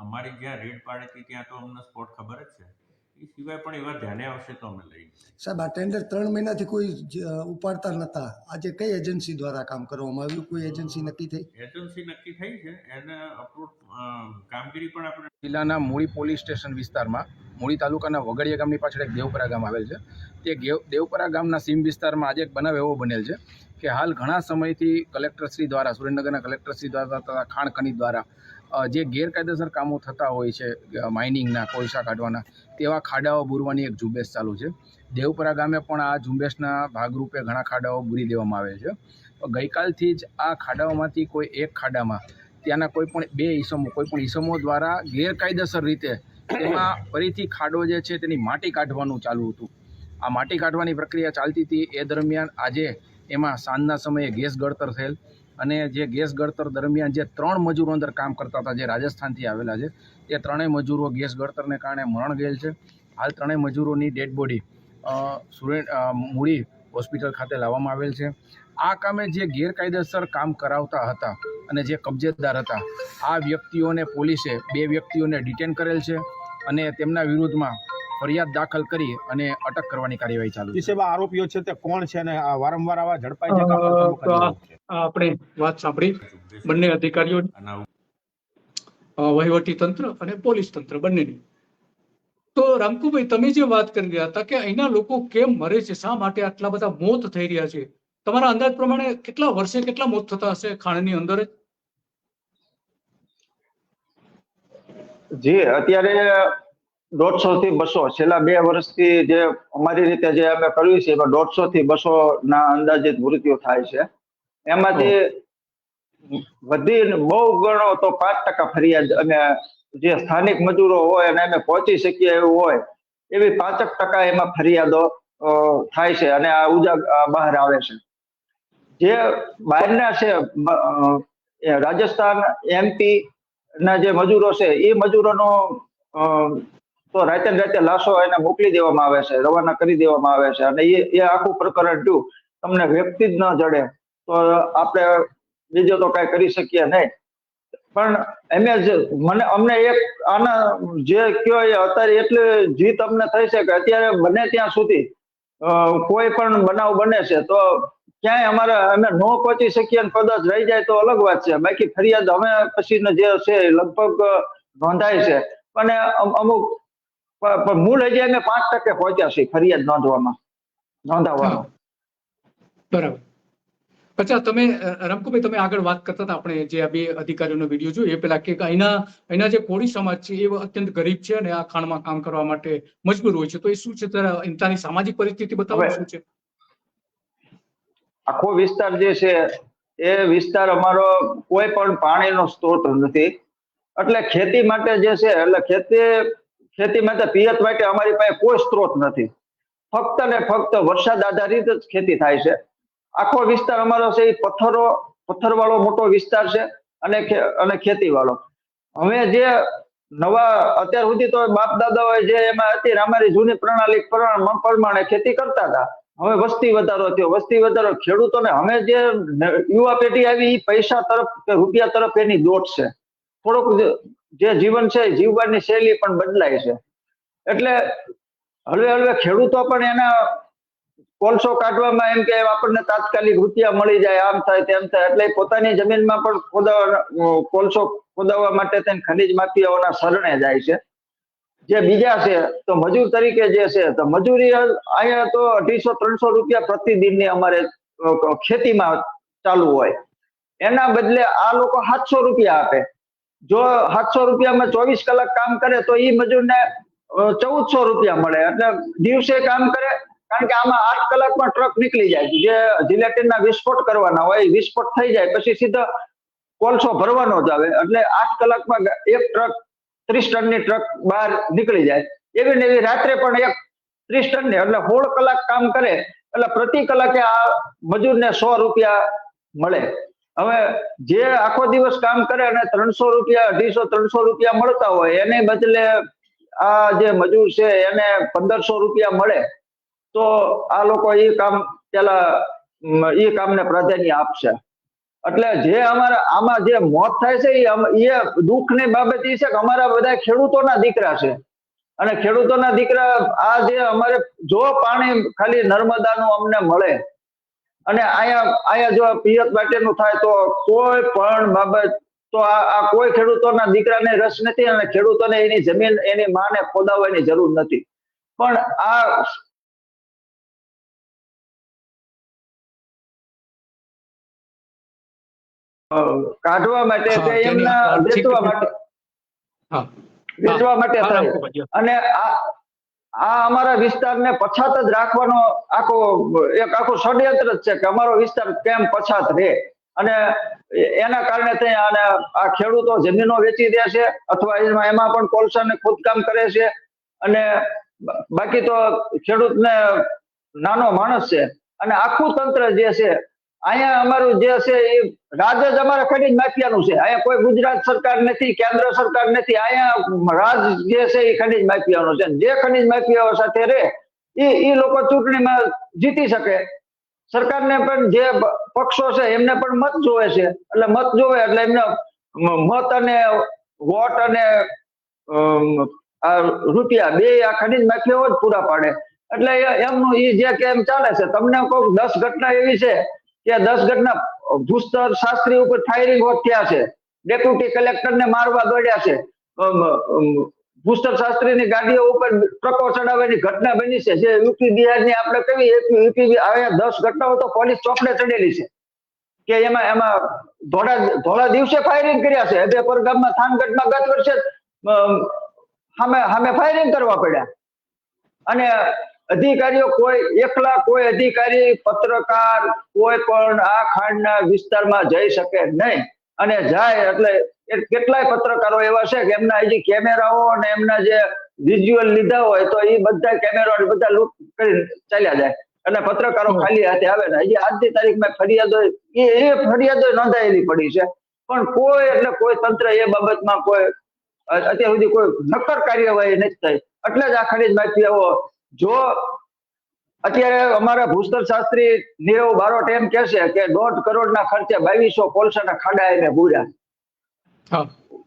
અમારી જ્યાં રેડ પાડે હતી ત્યાં તો અમને સ્પોટ ખબર જ છે. એ સિવાય પણ એવા ધ્યાને આવશે તો અમે લઈએ. સાહેબ, આ ટેન્ડર 3 મહિનાથી કોઈ ઉપાડતા નતા. આજે કઈ એજન્સી દ્વારા કામ કરવામાં આવ્યું? કોઈ એજન્સી નક્કી થઈ? એજન્સી નક્કી થઈ છે. એને અપલોડ કામગીરી પણ આપણે જિલ્લાના મૂળી પોલીસ સ્ટેશન વિસ્તારમાં, મૂળી તાલુકાના વગડિયા ગામની પાછળ એક દેવપરા ગામ આવેલ છે. તે દેવપરા ગામના સીમ વિસ્તારમાં આજે એક બનાવ એવો બનેલ છે કે હાલ ઘણા સમયથી કલેક્ટરશ્રી દ્વારા, સુરેન્દ્રનગરના કલેક્ટરશ્રી દ્વારા તથા ખાણ ખનીજ દ્વારા જે ગેરકાયદેસર કામો થતા હોય છે, માઇનિંગના, કોલસા કાઢવાના, તેવા ખાડાઓ બૂરવાની એક ઝુંબેશ ચાલુ છે. દેવપરા ગામે પણ આ ઝુંબેશના ભાગરૂપે ઘણા ખાડાઓ બૂરી દેવામાં આવે છે. ગઈકાલથી જ આ ખાડાઓમાંથી કોઈ એક ખાડામાં ત્યાંના કોઈ પણ ઈસમો દ્વારા ગેરકાયદેસર રીતે તેમાં ફરીથી ખાડો જે છે તેની માટી કાઢવાનું ચાલુ હતું. આ માટી કાઢવાની પ્રક્રિયા ચાલતી હતી. એ દરમિયાન આજે એમાં સાંજના સમયે ગેસ ગળતર થયેલ અને જે ગેસ ગળતર દરમિયાન જે 3 મજૂરો અંદર કામ કરતા હતા, જે રાજસ્થાનથી આવેલા છે, તે 3 મજૂરો ગેસ ગળતરને કારણે મરણ ગયેલ છે. હાલ 3 મજૂરોની ડેડ બોડી મૂળી હોસ્પિટલ ખાતે લાવવામાં આવેલ છે. આ કામે જે ગેરકાયદેસર કામ કરાવતા હતા અને જે કબજેદાર હતા, આ વ્યક્તિઓને પોલીસે 2 વ્યક્તિઓને ડિટેન કરેલ છે અને તેમના વિરુદ્ધમાં ફરિયાદ દાખલ કરી અને અટક કરવાની કાર્યવાહી ચાલુ છે. આરોપીઓ છે તે કોણ છે અને વારંવાર આવા ઝડપાઈ છે? તો આપણે વાત સાંભળી બંને અધિકારીઓ, વહીવટી તંત્ર અને પોલીસ તંત્ર બંનેની. તો રામકુભાઈ, તમે જે વાત કરી રહ્યા હતા કે અહીંના લોકો કેમ મરે છે, શા માટે આટલા બધા મોત થઈ રહ્યા છે, તમારા અંદાજ પ્રમાણે કેટલા વર્ષે કેટલા મોત થતા હશે ખાણની અંદર? જી, અત્યારે 150 થી 200 છેલ્લા 2 વર્ષથી જે અમારી રીતે જે અમે કર્યું છે એમાં 150 થી 200 ના અંદાજિત મૃત્યુ થાય છે. એમાંથી બહુ ગણો તો 5% ફરિયાદ અને જે સ્થાનિક મજૂરો હોય અને અમે પહોંચી શકીએ એવું હોય એવી 5% એમાં ફરિયાદો થાય છે અને આ બહાર આવે છે. જે બહારના છે, રાજસ્થાન, MP ના જે મજૂરો છે, એ મજૂરોનો તો રાતે લાશો એને મોકલી દેવામાં આવે છે, રવાના કરી દેવામાં આવે છે. અને એ આખું પ્રકરણ થયું. તમને વ્યક્તિ જ ન જડે તો આપણે બીજો તો કઈ કરી શકીએ નહીં. પણ અમને એક આના જે કયો અત્યારે એટલે જીત અમને થઈ છે કે અત્યારે બને ત્યાં સુધી કોઈ પણ બનાવ બને છે તો ક્યાંય અમે ન પહોંચી શકીએ અને કદાચ રહી જાય તો અલગ વાત છે. બાકી ફરિયાદ અમે પછીનો જે છે લગભગ નોંધાય છે. અને અમુક મૂળ હજી અમે 5% પહોંચ્યા છીએ ફરિયાદ નોંધવામાં. બરાબર. અચ્છા, તમે રમકુભાઈ, તમે આગળ વાત કરતા હતા, આપણે જે આ બે અધિકારીઓનો વિડીયો જોયો એ પેલા કે અહીંના જે કોળી સમાજ છે એ અત્યંત ગરીબ છે અને આ ખાણમાં કામ કરવા માટે મજબૂર હોય છે, તો એ શું છે, ત્યાંની સામાજિક પરિસ્થિતિ બતાવો શું છે? આખો વિસ્તાર જે છે એ વિસ્તાર અમારો કોઈ પણ પાણીનો સ્ત્રોત નથી, એટલે ખેતી માટે જે છે, એટલે ખેતી માટે પિયત માટે અમારી પાસે કોઈ સ્ત્રોત નથી. ફક્ત ને ફક્ત વરસાદ આધારિત જ ખેતી થાય છે. આખો વિસ્તાર અમારો છે એ પથ્થરવાળો મોટો વિસ્તાર છે અને ખેતી વાળો. હવે જે નવા અત્યાર સુધી તો બાપ દાદાઓ જે એમાં હતી અમારી જૂની પ્રણાલી પ્રમાણે ખેતી કરતા હતા. હવે વસ્તી વધારો થયો, ખેડૂતોને હવે જે યુવા પેઢી આવી એ પૈસા તરફ કે રૂપિયા તરફ એની દોટ છે. થોડુંક જે જીવન છે જીવવાની શૈલી પણ બદલાય છે. એટલે હળવે ખેડૂતો પણ એના કોલસો કાઢવામાં એમ કે આપણને તાત્કાલિક રૂપિયા મળી જાય, આમ થાય તેમ થાય, એટલે પોતાની જમીનમાં પણ કોલસો ખોદાવવા માટે ખનીજ માફિયાઓના શરણે જાય છે. જે બીજા છે તો મજૂર તરીકે જે છે તો મજૂરી અહીંયા તો 250-300 રૂપિયા પ્રતિદિનની અમારે ખેતીમાં ચાલુ હોય, એના બદલે આ લોકો 700 રૂપિયા આપે. જો 700 રૂપિયામાં 24 કલાક કામ કરે તો એ મજૂરને 1400 રૂપિયા મળે. એટલે દિવસે કામ કરે, કારણ કે આમાં 8 કલાકમાં ટ્રક નીકળી જાય. જે જિલેટિનના વિસ્ફોટ કરવાના હોય, વિસ્ફોટ થઈ જાય પછી સીધા કોલસો ભરવાનો જ આવે, એટલે 8 કલાકમાં એક ટ્રક 30 ટનની ટ્રક બહાર નીકળી જાય. એવી ને એવી રાત્રે પણ એક 30 ટનની, એટલે 16 કલાક કામ કરે, એટલે પ્રતિ કલાકે આ મજૂરને 100 રૂપિયા મળે. હવે જે આખો દિવસ કામ કરે અને 300 રૂપિયા 250-300 રૂપિયા મળતા હોય, એને બદલે આ જે મજૂર છે એને 1500 રૂપિયા મળે, તો આ લોકો એ કામને પ્રાધાન્ય આપશે. એટલે જે આમાં જે મોત થાય છે એ દુઃખની બાબત એ છે કે અમારા બધા ખેડૂતોના દીકરા છે, અને ખેડૂતોના દીકરા આ જે અમારે જો પાણી ખાલી નર્મદાનું અમને મળે અને અહીંયા જો પિયત માટેનું થાય તો કોઈ પણ બાબત તો આ કોઈ ખેડૂતોના દીકરાને રસ નથી, અને ખેડૂતોને એની જમીન એની માને ખોદાવવાની જરૂર નથી. પણ આ કાઢવા માટે કે એમના વેચવા માટે થાય. અને આ અમારા વિસ્તારને પછાત જ રાખવાનો આખો ષડયંત્ર જ છે કે અમારો વિસ્તાર કેમ પછાત રહે, અને એના કારણે આ ખેડૂતો જમીનો વેચી દે છે અથવા એમાં પણ કોલસાને ખોદકામ કરે છે. અને બાકી તો ખેડૂતને નાનો માણસ છે, અને આખું તંત્ર જે છે અહીંયા અમારું જે છે એ રાજ જ અમારા ખનીજ માફિયાનું છે. અહીંયા કોઈ ગુજરાત સરકાર નથી, કેન્દ્ર સરકાર નથી, અહીંયા રાજ જે છે એ ખનીજ માફિયાનું છે. જે ખનીજ માફિયાઓ સાથે રહે એ લોકો ચૂંટણીમાં જીતી શકે. સરકારને પણ જે પક્ષો છે એમને પણ મત જોવે છે, એટલે મત જોવે એટલે એમને મત અને વોટ અને રૂપિયા બે આ ખનીજ માફિયાઓ જ પૂરા પાડે. એટલે એમનું એ જે કેમ ચાલે છે. તમને કોઈ 10 ઘટના એવી છે કે 10 ઘટના ભૂસ્તર શાસ્ત્રી ઉપર ફાયરિંગ થયા છે, ડેપ્યુટી કલેક્ટરને મારવા દોડ્યા છે, ભૂસ્તર શાસ્ત્રીની ગાડીઓ ઉપર ટ્રકો ચડાવવાની ઘટના બની છે. જે યુપી બિહારની આપણે કહીએ યુપી 10 ઘટનાઓ તો પોલીસ ચોપડે ચડેલી છે કે એમાં ધોળા દિવસે ફાયરિંગ કર્યા છે. હદેપર ગામમાં થાનગઢમાં ગત વર્ષે સામે ફાયરિંગ કરવા પડ્યા. અને અધિકારીઓ કોઈ અધિકારી પત્રકાર કોઈ પણ આ ખાંડના વિસ્તારમાં જઈ શકે નહીં, અને જાય એટલે કેટલાય પત્રકારો એવા છે કે એમના હજી કેમેરાઓ અને એમના જે વિઝ્યુઅલ લીધા હોય તો એ બધા કેમેરા બધા લૂંટ કરીને ચાલ્યા જાય, અને પત્રકારો ખાલી હાથે આવે ને. હજી આજની તારીખમાં ફરિયાદો નોંધાયેલી પડી છે, પણ કોઈ તંત્ર એ બાબતમાં અત્યાર સુધી કોઈ નક્કર કાર્યવાહી નથી થઈ. એટલે જ આ ખનીજ માફિયાઓ જો અત્યારે અમારા ભૂસ્તર શાસ્ત્રી નીરવ બારોટ એમ કે છે કે 1.5 કરોડના ખર્ચે 2200 કોલસાના ખાડા એને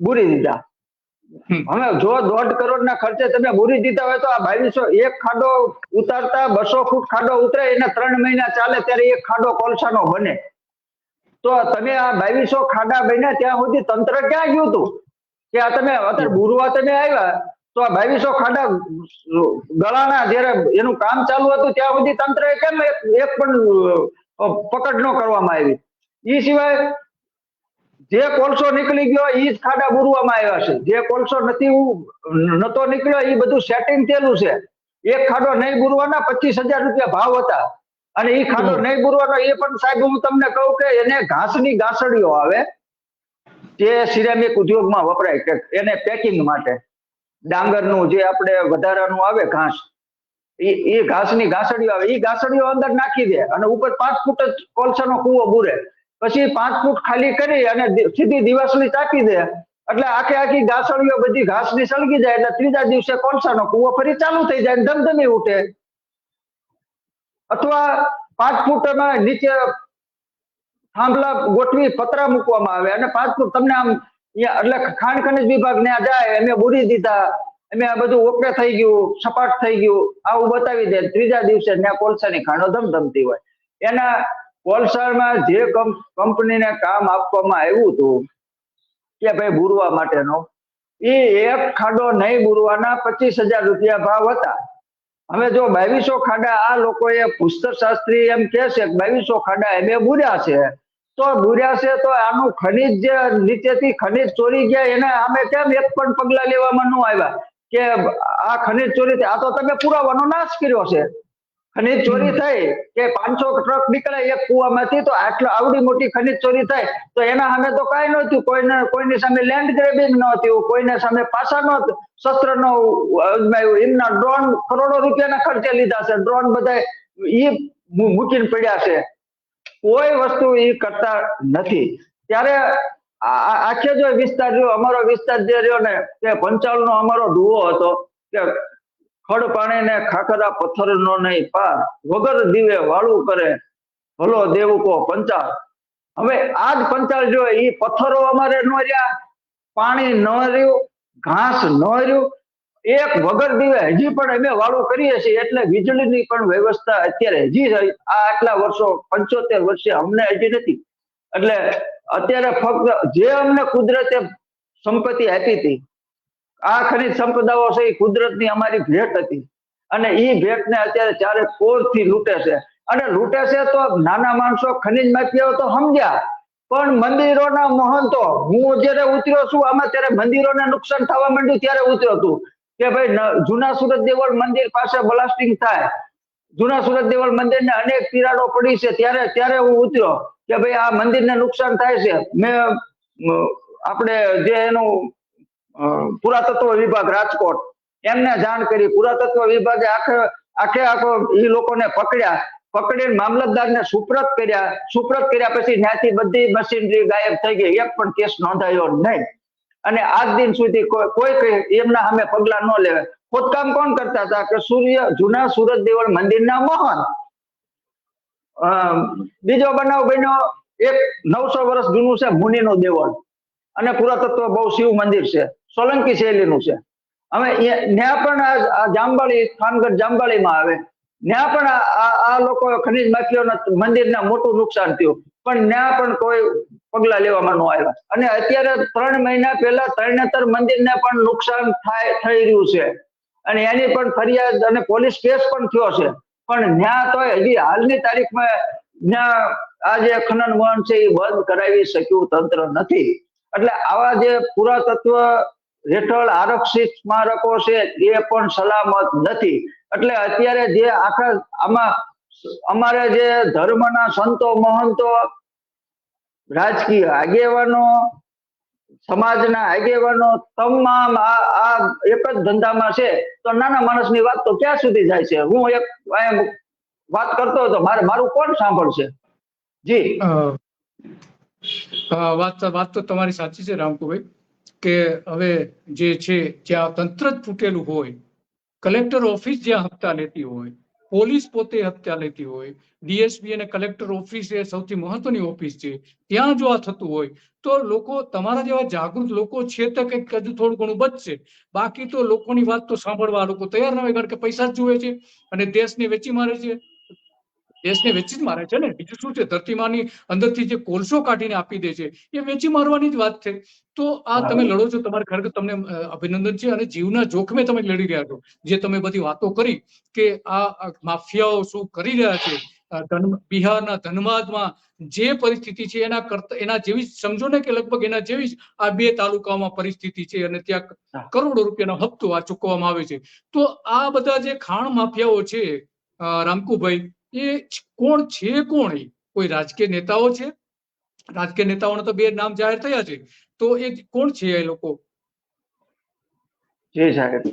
બુરી દીધા. હવે જો 1.5 કરોડના ખર્ચે તમે બુરી દીધા હોય તો આ 2200 એક ખાડો ઉતારતા 200 ફૂટ ખાડો ઉતરે એને 3 મહિના ચાલે ત્યારે એક ખાડો કોલસાનો બને. તો તમે આ 2200 ખાડા બન્યા ત્યાં સુધી તંત્ર ક્યાં ગયું હતું કે આ તમે અત્યારે બુરવા તમે આવ્યા તો આ 2200 ખાડા ગળાના જયારે એનું કામ ચાલુ હતું ત્યાં સુધી તંત્રએ કેમ એક પણ પકડ ન કરવામાં આવી. એ સિવાય જે કોલસો નીકળી ગયો એ જ ખાડા બુરવામાં આવ્યા છે. જે કોલસો નતો નીકળ્યો એ બધું સેટિંગ થયેલું છે. એક ખાડો નહીં બુરવાના 25,000 રૂપિયા ભાવ હતા. અને એ ખાડો નહીં બુરવાનો એ પણ સાહેબ હું તમને કહું કે એને ઘાસની ગાસડીઓ આવે જે સિરામિક ઉદ્યોગમાં વપરાય કે એને પેકિંગ માટે ડાંગરનું જે આપણે વધારાનું આવે ઘાસ એ ઘાસની ગાસડીઓ આવે. એ ગાસડીઓ અંદર નાખી દે અને ઉપર 5 ફૂટ જ કોલસાનો કૂવો બુરે. પછી 5 ફૂટ ખાલી કરી અને સીધી દિવાસળી ચાપી દે એટલે આખી ગાસડીઓ બધી ઘાસની સળગી જાય એટલે ત્રીજા દિવસે કોલસાનો કૂવો ફરી ચાલુ થઈ જાય ધમધમી ઉઠે. અથવા 5 ફૂટમાં નીચે થાંભલા ગોઠવી પતરા મૂકવામાં આવે અને 5 ફૂટ તમને આમ એટલે ખાણ ખનિજ વિભાગ ને જાય અમે બુરી દીધા અમે આ બધું ઓકે થઈ ગયું સપાટ થઈ ગયું આવું બતાવી દે. ત્રીજા દિવસે ત્યાં કોલસાની ખાણો ધમધમતી હોય. એના કોલસામાં જે કંપનીને કામ આપવામાં આવ્યું હતું કે ભાઈ બુરવા માટેનો એ એક ખાડો નહીં બુરવાના 25,000 રૂપિયા ભાવ હતા. હવે જો 2200 ખાડા આ લોકોએ પુસ્તક શાસ્ત્રી એમ કે છે કે 2200 ખાડા એમ બુર્યા છે તો આનું ખનિજ જે નીચેથી ખનિજ ચોરી ગયા એને અમે કેમ એક પણ પગલા લેવામાં ન આવ્યા કે આ ખનિજ ચોરી થઈ? આ તો તમે પુરાવાનો નાશ કર્યો છે. ખનિજ ચોરી થઈ કે 500 ટ્રક નીકળે એક કુવામાંથી તો આવડી મોટી ખનિજ ચોરી થાય તો એના સામે તો કઈ નહોતું. કોઈની સામે લેન્ડ ગ્રેબિંગ નહોતું, કોઈના સામે પાસાનો શસ્ત્ર નો અજમાયું. એમના ડ્રોન કરોડો રૂપિયાના ખર્ચે લીધા છે. ડ્રોન બધા ઈ મૂકીને પડ્યા છે. કોઈ વસ્તુ એ કરતા નથી. ત્યારે આખે જો વિસ્તાર રહ્યો અમારો વિસ્તાર જે રહ્યો ને કે 55 નો અમારો ડુઓ હતો કે ખડ પાણી ને ખાખરા પથ્થર નો નહીં પાર વગર દીવે વાળું કરે ભલો દેવકો પંચાળ. હવે આ જ પંચાળ જો એ પથ્થરો અમારે ન રહ્યા, પાણી ન રહ્યું, ઘાસ ન રહ્યું, એક વગર દીવે હજી પણ અમે વાળું કરીએ છીએ. એટલે વીજળીની પણ વ્યવસ્થા અત્યારે હજી આ આટલા વર્ષો 75 વર્ષે અમને હજી નથી. એટલે અત્યારે ફક્ત જે અમને કુદરતે સંપત્તિ આપી હતી આ ખનિજ સંપદાઓ છે એ કુદરતની અમારી ભેટ હતી અને એ ભેટને અત્યારે ચારે કોરથી લૂંટે છે. અને લૂંટે છે તો નાના માણસો ખનિજ માફિયાઓ તો સમજ્યા પણ મંદિરોના મહંતો હું જયારે ઉતર્યો છું આમાં ત્યારે મંદિરોને નુકસાન થવા માંડ્યું ત્યારે ઉતર્યો છું કે ભાઈ જૂના સુરત દેવળ મંદિર પાસે બ્લાસ્ટિંગ થાય, જૂના સુરત દેવળ મંદિરને અનેક તિરાડો પડી છે ત્યારે હું ઉતર્યો કે ભાઈ આ મંદિરને નુકસાન થાય છે. મેં આપણે જે એનું પુરાતત્વ વિભાગ રાજકોટ એમને જાણ કરી. પુરાતત્વ વિભાગે આખો એ લોકોને પકડીને મામલતદારને સુપ્રત કર્યા પછી ત્યાંથી બધી મશીનરી ગાયબ થઈ ગઈ. એક પણ કેસ નોંધાયો નહીં અને આજ દિન સુધી કોઈ એમના સામે પગલા ન લેવે. ખોદકામ કોણ કરતા હતા કે જૂના સુરત દેવળ મંદિરના મોહન. બીજો બનાવ બન્યો એક 900 વર્ષ જૂનું છે મુનિનું દેવળ અને પુરાતત્વ બહુ શિવ મંદિર છે, સોલંકી શૈલીનું છે. હવે ત્યાં પણ આ જાંબાળી થાનગઢ જાંબાળીમાં આવે ત્યાં પણ આ લોકો ખનિજ માફિયાઓના મંદિરને મોટું નુકસાન થયું પણ ત્યાં પણ કોઈ પગલા લેવામાં ન આવ્યા. અને અત્યારે 3 મહિના પહેલા તરણેતર મંદિરને પણ નુકસાન થઈ રહ્યું છે અને એની પણ ફરિયાદ અને પોલીસ કેસ પણ થયો છે પણ ત્યાં તો હજી હાલની તારીખમાં ત્યાં આ જે ખનન વહન છે એ બંધ કરાવી શક્યું તંત્ર નથી. એટલે આવા જે પુરાતત્વ હેઠળ આરક્ષિત સ્મારકો છે એ પણ સલામત નથી. એટલે અત્યારે જે આખા આમાં અમારે જે ધર્મના સંતો મહંતો, રાજકીય આગેવાનો, સમાજના આગેવાનો તમામ આ એક જ ધંધામાં છે તો નાના માણસની વાત તો ક્યાં સુધી જાય છે? હું એક વાત કરતો હતો મારું કોણ સાંભળશે? જી વાત તો તમારી સાચી છે રામકુભાઈ કે હવે જે છે જ્યાં તંત્ર જ ફૂટેલું હોય, કલેક્ટર ઓફિસ જ્યાં હપ્તા લેતી હોય, પોલીસ પોતે હપ્તા લેતી હોય, ડીએસપી અને કલેક્ટર ઓફિસ એ સૌથી મહત્વની ઓફિસ છે, ત્યાં જો આ થતું હોય તો લોકો તમારા જેવા જાગૃત લોકો છે તો કંઈક હજુ થોડું ઘણું બચશે. બાકી તો લોકોની વાત તો સાંભળવા આ લોકો તૈયાર ન હોય કારણ કે પૈસા જ જુએ છે અને દેશને વેચી મારે છે. દેશને વેચી જ મારે છે ને, બીજું શું છે? ધરતીમાની અંદરથી જે કોલસો કાઢીને આપી દે છે એ વેચી મારવાની જ વાત છે. તો આ તમે લડો છો, તમારે ખરેખર તમને અભિનંદન છે અને જીવના જોખમે તમે લડી રહ્યા છો. જે તમે બધી વાતો કરી કે આ માફિયાઓ શું કરી રહ્યા છે બિહારના ધનબાદમાં જે પરિસ્થિતિ છે એના જેવી જ સમજો ને કે લગભગ એના જેવી જ આ 2 તાલુકામાં પરિસ્થિતિ છે અને ત્યાં કરોડો રૂપિયાનો હપ્તો આ ચૂકવવામાં આવે છે. તો આ બધા જે ખાણ માફિયાઓ છે રામકુભાઈ, એ કોણ છે? કોણ એ કોઈ રાજકીય નેતાઓ છે? રાજકીય નેતાઓના તો 2 નામ જાહેર થયા છે, તો એ કોણ છે એ લોકો? જી સાહેબ,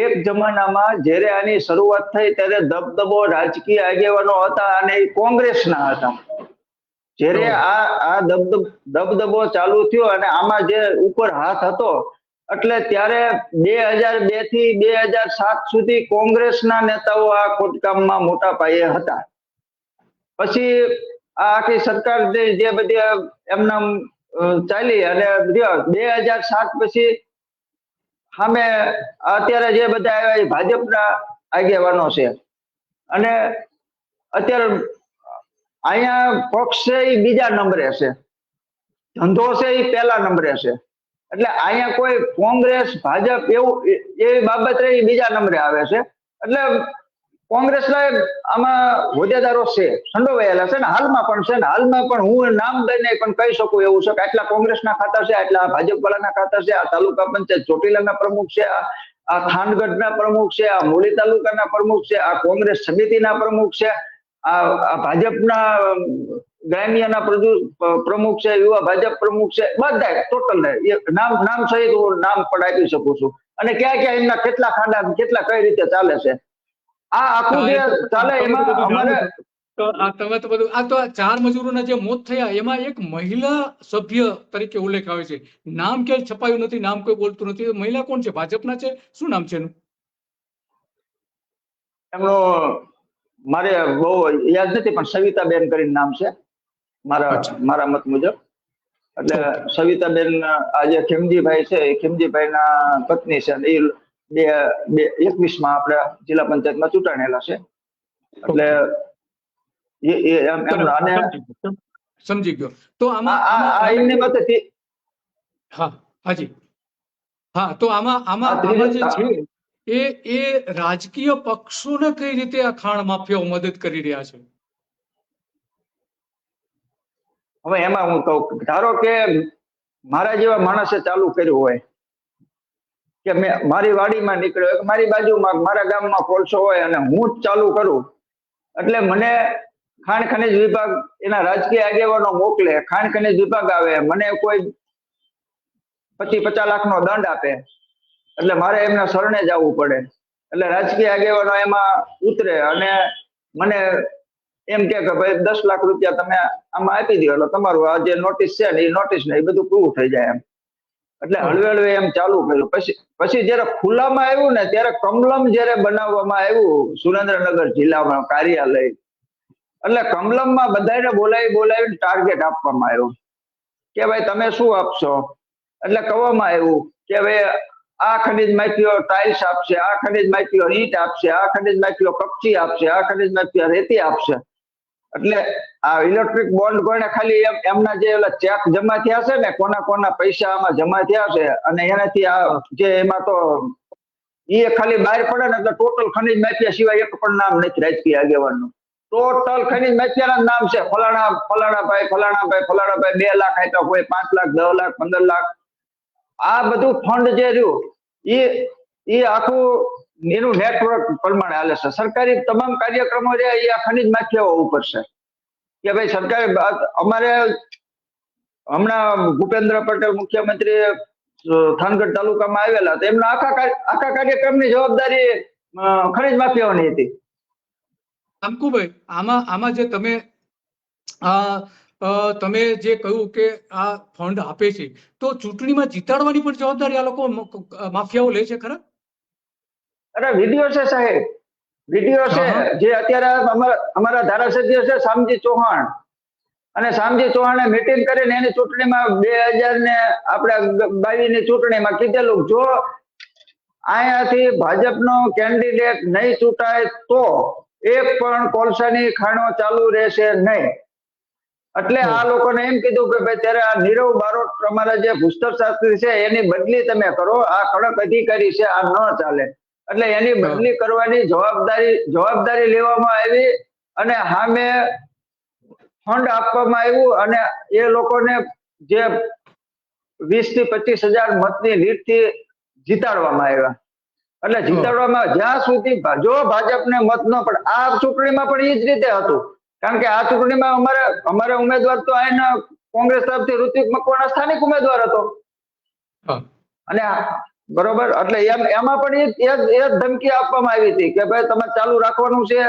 એક જમાનામાં જ્યારે આની શરૂઆત થઈ ત્યારે દબદબો રાજકીય આગેવાનો હતા અને એ કોંગ્રેસના હતા. જ્યારે આ દબદબો ચાલુ થયો અને આમાં જે ઉપર હાથ હતો, એટલે ત્યારે 2002 થી 2007 સુધી કોંગ્રેસના નેતાઓ આ ખોદકામમાં મોટા પાયે હતા. પછી આ આખી સરકાર જે બધી એમના ચાલી અને 2007 પછી સામે અત્યારે જે બધા આવ્યા એ ભાજપના આગેવાનો છે. અને અત્યારે અહીંયા પક્ષ છે એ બીજા નંબરે છે, ધંધો છે એ પહેલા નંબરે છે. એટલે અહીંયા કોઈ કોંગ્રેસ ભાજપ એવું એવી બાબત રહી બીજા નંબરે આવે છે. એટલે કોંગ્રેસના આમાં હોદ્દેદારો છે, સંડોવાયેલા છે ને હાલમાં પણ છે ને. હાલમાં પણ હું નામ દઈને પણ કહી શકું એવું છે કે આટલા કોંગ્રેસના ખાતા છે, આટલા ભાજપ વાળાના ખાતા છે, આ તાલુકા પંચાયત ચોટીલાના પ્રમુખ છે, આ થાનગઢના પ્રમુખ છે, આ મૂળી તાલુકાના પ્રમુખ છે, આ કોંગ્રેસ સમિતિના પ્રમુખ છે, આ ભાજપના ગ્રામ્યના પ્રમુખ છે, યુવા ભાજપ પ્રમુખ છે, બધા ટોટલ નામ સહિત હું નામ પણ આપી શકું છું. અને ક્યાં ક્યાં એમના કેટલા ખાડા, કેટલા કઈ રીતે ચાલે છે, આ આખું જે ચાલે એમાં અમારે તમે તો બધું આ તો 4 મજૂરોના જે મોત થયા એમાં એક મહિલા સભ્ય તરીકે ઉલ્લેખ આવે છે. નામ ક્યાંય છપાયું નથી, નામ કોઈ બોલતું નથી. મહિલા કોણ છે? ભાજપના છે? શું નામ છે એનું? એમનો મારે બહુ યાદ નથી, પણ સવિતાબેન કરીને નામ છે મારા મત મુજબ. એટલે સવિતાબેન આજે ખેમજીભાઈ છે, ખેમજીભાઈ ના પત્ની છે. એ 2021 આપણે જિલ્લા પંચાયતમાં ચૂંટાણેલા છે. એટલે સમજી ગયો. તો આમાં તો આમાં જે છે એ રાજકીય પક્ષોને કઈ રીતે આ ખાણ માફિયાઓ મદદ કરી રહ્યા છે? હવે એમાં હું કહું, ધારો કે મારા જેવા માણસે ચાલુ કર્યું હોય કે મેં મારી વાડીમાં નીકળ્યો, મારી બાજુમાં મારા ગામમાં કોલસો હોય અને હું જ ચાલુ કરું, એટલે મને ખાણ ખનિજ વિભાગ એના રાજકીય આગેવાનો મોકલે, ખાણ ખનિજ વિભાગ આવે, મને કોઈ 25-50 લાખનો દંડ આપે, એટલે મારે એમના શરણે જવું પડે. એટલે રાજકીય આગેવાનો એમાં ઉતરે અને મને એમ કે ભાઈ 10 લાખ રૂપિયા તમે આમાં આપી દો, એટલે તમારું આ જે નોટિસ છે ને એ નોટિસ ને એ બધું પૂરું થઈ જાય એમ. એટલે હળવે હળવે એમ ચાલુ કર્યું. પછી જયારે ખુલ્લામાં આવ્યું ને ત્યારે કમલમ જયારે બનાવવામાં આવ્યું સુરેન્દ્રનગર જિલ્લામાં કાર્યાલય, એટલે કમલમમાં બધાને બોલાવીને ટાર્ગેટ આપવામાં આવ્યો કે ભાઈ તમે શું આપશો. એટલે કહેવામાં આવ્યું કે ભાઈ આ ખનિજ માફિયો ટાઇલ્સ આપશે, આ ખનિજ માફિયો ઈંટ આપશે, આ ખનિજ માફિયો કપચી આપશે, આ ખનિજ માફિયો રેતી આપશે. એટલે આ ઇલેક્ટ્રિક બોન્ડ કોઈને ખાલી એમના જે ચેક જમા થયા છે ને, કોના પૈસા આમાં જમા થયા છે, અને એનાથી આ જે એમાં તો એ ખાલી બહાર પડે ને એટલે ટોટલ ખનિજ માફિયા સિવાય એક પણ નામ નથી રાજકીય આગેવાનનું. ટોટલ ખનિજ માફિયાના નામ છે, ફલાણાભાઈ 2 લાખ આપ્યા, કોઈ 5 લાખ, 10 લાખ, 15 લાખ. આ બધું ફંડ જે રહ્યું એ આખું એનું નેટવર્ક પ્રમાણે હાલે છે. સરકારી તમામ કાર્યક્રમો છે એ આ ખનિજ માફિયાઓ ઉપર છે કે ભાઈ સરકારે અમારે હમણાં ભૂપેન્દ્ર પટેલ મુખ્યમંત્રી થાનગઢ તાલુકામાં આવેલા, તો એમના આખા કાર્યક્રમની જવાબદારી ખનિજ માફિયાઓની હતી. અંકુભાઈ, આમાં જે તમે જે કહ્યું કે આ ફંડ આપે છે, તો ચૂંટણીમાં જીતાડવાની પણ જવાબદારી આ લોકો માફિયાઓ લે છે ખરા? અરે વિડીયો છે સાહેબ, વિડીયો છે. જે અત્યારે અમારા ધારાસભ્ય છે શામજી ચૌહાણ, અને શામજી ચૌહાણે મીટિંગ કરીને એની ચૂંટણીમાં 2022 ની ચૂંટણીમાં કીધેલું જો અહીંયાથી ભાજપનો કેન્ડિડેટ નહીં ચૂંટાય તો એક પણ કોલસાની ખાણો ચાલુ રહેશે નહીં. એટલે આ લોકોને એમ કીધું કે ભાઈ ત્યારે આ નીરવ બારોટ અમારા જે ભૂસ્તર શાસ્ત્રી છે એની બદલી તમે કરો, આ કડક અધિકારી છે, આ ન ચાલે. એટલે એની બદલી કરવાની જવાબદારી લેવામાં આવી અને સામે ફંડ આપવામાં આવ્યું અને એ લોકોને જે 20 થી 25,000 મતની લીડથી જીતાડવામાં આવ્યા. એટલે જીતાડવામાં જ્યાં સુધી જો ભાજપને મત ન પડે, આ ચૂંટણીમાં પણ એ જ રીતે હતું. કારણ કે આ ચૂંટણીમાં અમારે ઉમેદવાર તો અહીંના કોંગ્રેસ તરફથી ઋત્વિક મકવાણા સ્થાનિક ઉમેદવાર હતો. અને બરોબર, એટલે એમાં પણ એ જ ધમકી આપવામાં આવી હતી કે ભાઈ તમે ચાલુ રાખવાનું છે,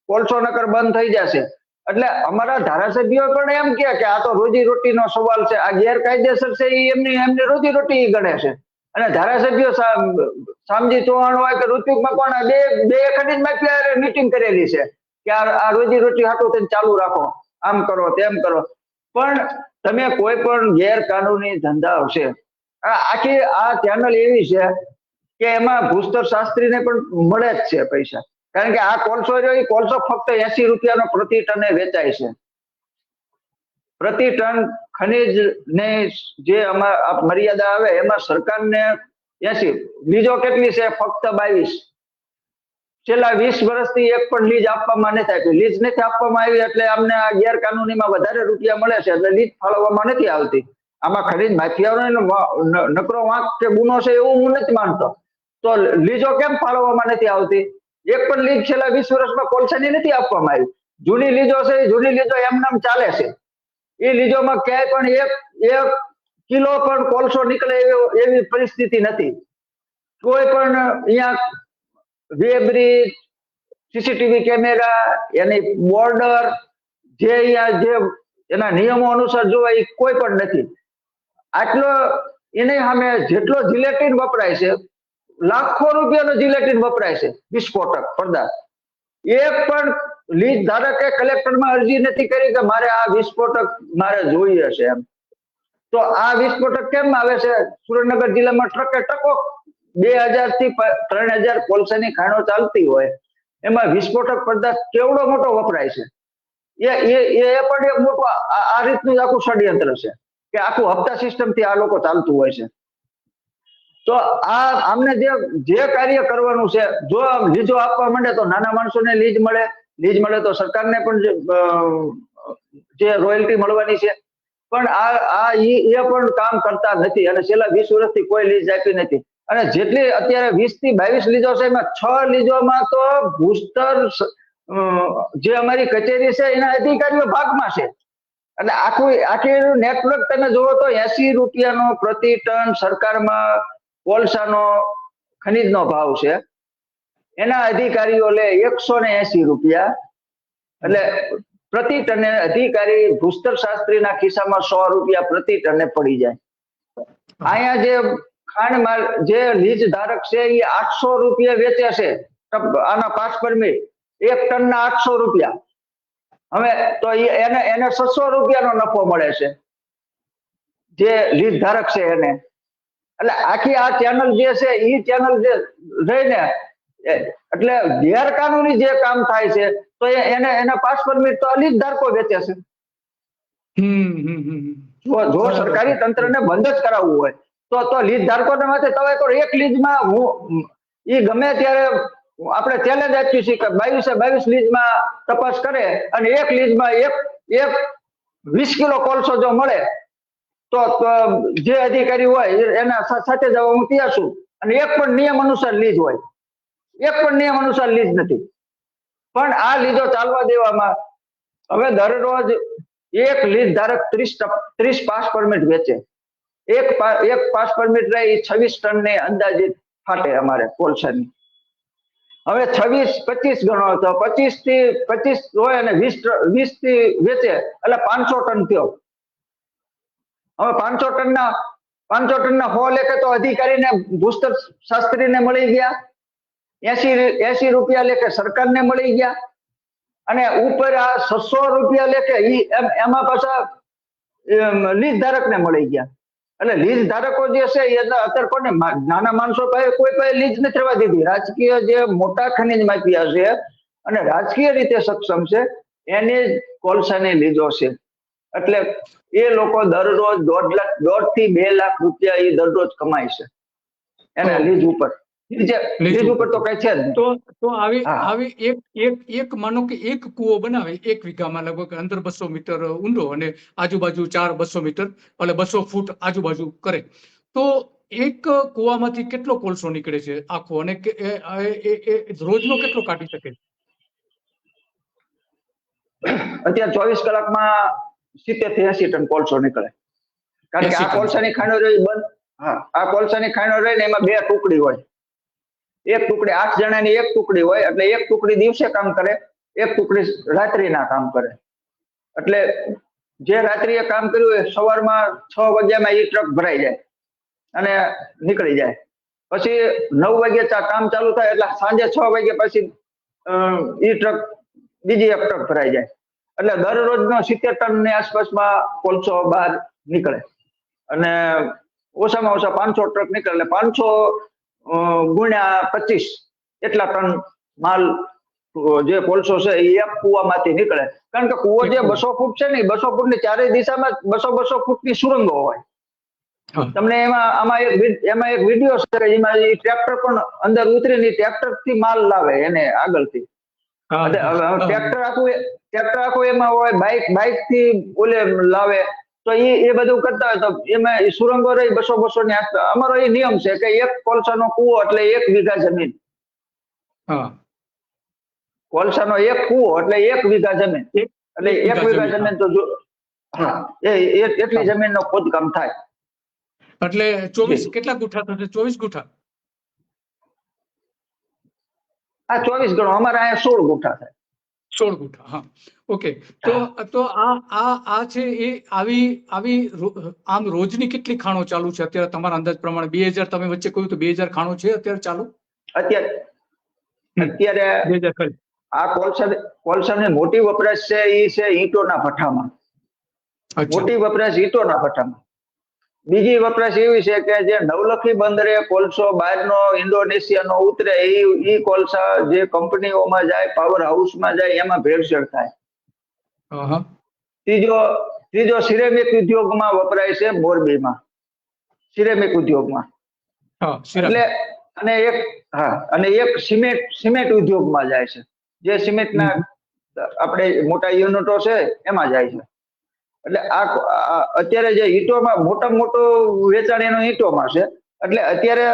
કોલસો નકર બંધ થઈ જશે. એટલે અમારા ધારાસભ્યો પણ એમ કે આ તો રોજીરોટીનો સવાલ છે, આ ગેરકાયદેસર છે, એ એમની રોજીરોટી ગણે છે. અને ધારાસભ્યો શામજી ચૌહાણ હોય કે ઋત્વિક મકવાણા બે ખનીજ માફિયા મીટિંગ કરેલી છે કે આ રોજીરોટી હાટું થઈને ચાલુ રાખો, આમ કરો તેમ કરો. પણ તમે કોઈ પણ ગેરકાનૂની ધંધા હશે, આખી આ ચેનલ એવી છે કે એમાં ભૂસ્તર શાસ્ત્રીને પણ મળે જ છે પૈસા. કારણ કે આ કોલસો રહ્યો, એ કોલસો ફક્ત 80 રૂપિયાનો પ્રતિ ટને વેચાય છે. પ્રતિ ટન ખનીજ ને જે મર્યાદા આવે એમાં સરકારને 80, લીજો કેટલી છે? ફક્ત 22. છેલ્લા 20 વર્ષથી એક પણ લીજ આપવામાં નથી આવી. લીજ નથી આપવામાં આવી એટલે અમને આ ગેરકાનૂનીમાં વધારે રૂપિયા મળે છે, એટલે લીજ ફાળવવામાં નથી આવતી. આમાં ખનીજ માફિયાઓનો નકરો વાંક કે ગુનો છે એવું હું નથી માનતો. તો લીજો કેમ ફાળવવામાં નથી આવતી? એક પણ લીજ છેલ્લા 20 વર્ષમાં કોલસાની નથી આપવામાં આવી. જૂની લીજો છે, જૂની લીજો એમનામ ચાલે છે. એ લીજોમાં ક્યાંય પણ એક કિલો પણ કોલસો નીકળે એવી પરિસ્થિતિ નથી. કોઈ પણ અહીંયા વેબ્રિજ, સીસીટીવી કેમેરા, એની બોર્ડર જે અહીંયા જે એના નિયમો અનુસાર જોવા એ કોઈ પણ નથી. આટલો એની સામે જેટલો જિલેટીન વપરાય છે, લાખો રૂપિયાનો જિલેટીન વપરાય છે, વિસ્ફોટક પદાર્થ. એક પણ લીજ ધારકે કલેક્ટરમાં અરજી નથી કરી કે મારે આ વિસ્ફોટક મારે જોઈએ છે એમ. તો આ વિસ્ફોટક કેમ આવે છે? સુરેન્દ્રનગર જિલ્લામાં ટ્રકે ટ્રકો 2000 થી 3000 કોલસાની ખાણો ચાલતી હોય, એમાં વિસ્ફોટક પદાર્થ કેવડો મોટો વપરાય છે. એ પણ એક મોટું આ રીતનું આખું ષડયંત્ર છે કે આખું હપ્તા સિસ્ટમ થી આ લોકો ચાલતું હોય છે. તો આમને જે કાર્ય કરવાનું છે, જો લીજો આપવા માંડે તો નાના માણસોને લીજ મળે તો સરકારને પણ જે રોયલ્ટી મળવાની છે. પણ એ પણ કામ કરતા નથી અને છેલ્લા 20 વર્ષથી કોઈ લીજ આપી નથી. અને જેટલી અત્યારે 20 થી 22 લીજો છે, એમાં 6 લીજોમાં તો ભૂસ્તર જે અમારી કચેરી છે એના અધિકારીઓ ભાગમાં છે. એટલે આખી નેટવર્ક તમે જુઓ તો 80 રૂપિયાનો પ્રતિ ટન સરકારમાં કોલસાનો ખનીજનો ભાવ છે, એના અધિકારીઓ લે 180 રૂપિયા. એટલે પ્રતિ ટને અધિકારી ભૂસ્તર શાસ્ત્રીના ખિસ્સામાં 100 રૂપિયા પ્રતિ ટને પડી જાય. અહીંયા જે ખાંડ જે લીજ ધારક છે એ 800 રૂપિયા વેચે છે આના પાસ પરમિટ, 1 ટનના 800 રૂપિયા. હવે તો એને 600 રૂપિયાનો નફો મળે છે જે લીજ ધારક છે એને. એટલે આખી આ ચેનલ જે છે એ ચેનલ જે રહીને એટલે ગેરકાનૂની જે કામ થાય છે તો એના પાસ પરમિટ તો લીજ ધારકો વેચે છે. જો સરકારી તંત્રને બંધ જ કરાવવું હોય તો લીજ ધારકોને માટે તો એક લીજમાં એ ગમે ત્યારે આપણે ચેલેન્જ આપ્યું છે કે 22 લીજમાં તપાસ કરે અને એક લીજમાં એક 20 કિલો કોલસો જો મળે તો જે અધિકારી હોય એના સાથે જવા હું તૈયાર છું. અને એક પણ નિયમ અનુસાર લીજ હોય, એક પણ નિયમ અનુસાર લીજ નથી. પણ આ લીજો ચાલવા દેવામાં હવે દરરોજ એક લીજ ધારક 30 પાસ પરમિટ વેચે. એક પાસ પરમિટ રહે 26 ટનની અંદાજિત ફાટે અમારે કોલસાની. હવે 26-25 ગણો તો 25 હોય અને 20 થી વેચે એટલે 500 ટન થયો. હવે 500 ટનના 100 લેખે તો અધિકારીને ભૂસ્તર શાસ્ત્રીને મળી ગયા, 80 રૂપિયા લેખે સરકારને મળી ગયા અને ઉપર આ 600 રૂપિયા લેખે એમાં પાછા લીજ ધારકને મળી ગયા. એટલે લીજ ધારકો જે છે એ અત્યારે કોને નાના માણસો પાસે કોઈ પાસે લીજ નથી રહેવા દીધી. રાજકીય જે મોટા ખનીજ માફિયા છે અને રાજકીય રીતે સક્ષમ છે એની કોલસાની લીજો છે. એટલે એ લોકો દરરોજ 1.5 થી 2 લાખ રૂપિયા એ દરરોજ કમાય છે એના લીજ ઉપર. લીજ ઉપર તો કઈ છે જ નહીં. તો આવી હા. આવી એક માનો કે એક કૂવો બનાવે 1 વીઘામાં લગભગ અંદર 200 મીટર ઊંડો અને આજુબાજુ 200 મીટર એટલે 200 ફૂટ આજુબાજુ કરે તો એક કૂવામાંથી કેટલો કોલસો નીકળે છે આખો અને રોજનો કેટલો કાઢી શકે? અત્યારે 24 કલાકમાં 70 થી 80 ટન કોલસો નીકળે. કારણ કે 80 આ ટન. કોલસાની ખાણો રહી બંધ. હા, આ કોલસાની ખાણો રહી ને એમાં 2 ટુકડી હોય. એક ટુકડી 8 જણાની એક ટુકડી હોય એટલે એક ટુકડી દિવસે કામ કરે, એક ટુકડી રાત્રિના કામ કરે. એટલે જે રાત્રિએ કામ કર્યું હોય સવારમાં 6 વાગ્યામાં એ ટ્રક ભરાઈ જાય અને નીકળી જાય. પછી 9 વાગે કામ ચાલુ થાય એટલે સાંજે 6 વાગ્યા પછી એ ટ્રક બીજી એક ટ્રક ભરાઈ જાય. એટલે દરરોજનો 70 ટનની આસપાસમાં કોલસો બહાર નીકળે અને ઓછામાં ઓછા 500 ટ્રક નીકળે એટલે 500 ગુણ્યા 25 એટલા ટન માલ જે કોલસો છે એ એક કુવામાંથી નીકળે. કારણ કે કુવો જે 200 ફૂટ છે ને 200 ફૂટની ચારેય દિશામાં 200 ફૂટની સુરંગો હોય. તમને એમાં એક વિડીયો છે એમાં ટ્રેક્ટર પણ અંદર ઉતરીને ટ્રેક્ટર થી માલ લાવે એને આગળથી. ટ્રેક્ટર આખું એમાં હોય, બાઇક થી ઓલે લાવે તો એ બધું કરતા હોય તો એમાં સુરંગો રહી 200 ની આસપાસ. અમારો એ નિયમ છે કે એક કોલસાનો કૂવો એટલે 1 વીઘા જમીન. કોલસાનો એક કૂવો એટલે 1 વીઘા જમીન એટલે 1 વીઘા જમીન તો એટલી જમીનનો ખોદકામ થાય. એટલે 24 કેટલા ગુઠા થશે? 24 ગુઠા? આ 24 ગણો, અમારે અહીંયા 16 ગુઠા થાય. 16 ગુઠા, હા, ઓકે. તો આ છે એ આવી આમ રોજની કેટલી ખાણો ચાલુ છે અત્યારે તમારા અંદાજ પ્રમાણે? 2000 તમે વચ્ચે કહ્યું તો 2000 ખાણો છે અત્યારે ચાલુ? અત્યારે આ કોલસાની મોટી વપરાશ છે એ છે ઈંટોના ભઠ્ઠામાં. મોટી વપરાશ ઈંટોના ભઠ્ઠામાં. બીજી વપરાશ એવી છે કે જે નવલખી બંદરે કોલસો બહારનો ઇન્ડોનેશિયાનો ઉતરે એ કોલસા જે કંપનીઓમાં જાય, પાવર હાઉસમાં જાય એમાં ભેળસેળ થાય. ત્રીજો સિરેમિક ઉદ્યોગમાં વપરાય છે મોરબીમાં, સિરેમિક ઉદ્યોગમાં. એટલે અને એક સિમેન્ટ ઉદ્યોગમાં જાય છે, જે સિમેન્ટના આપણે મોટા યુનિટો છે એમાં જાય છે. એટલે આ અત્યારે જે ઈંટોમાં મોટામાં મોટું વેચાણ એનું ઈંટોમાં છે. એટલે અત્યારે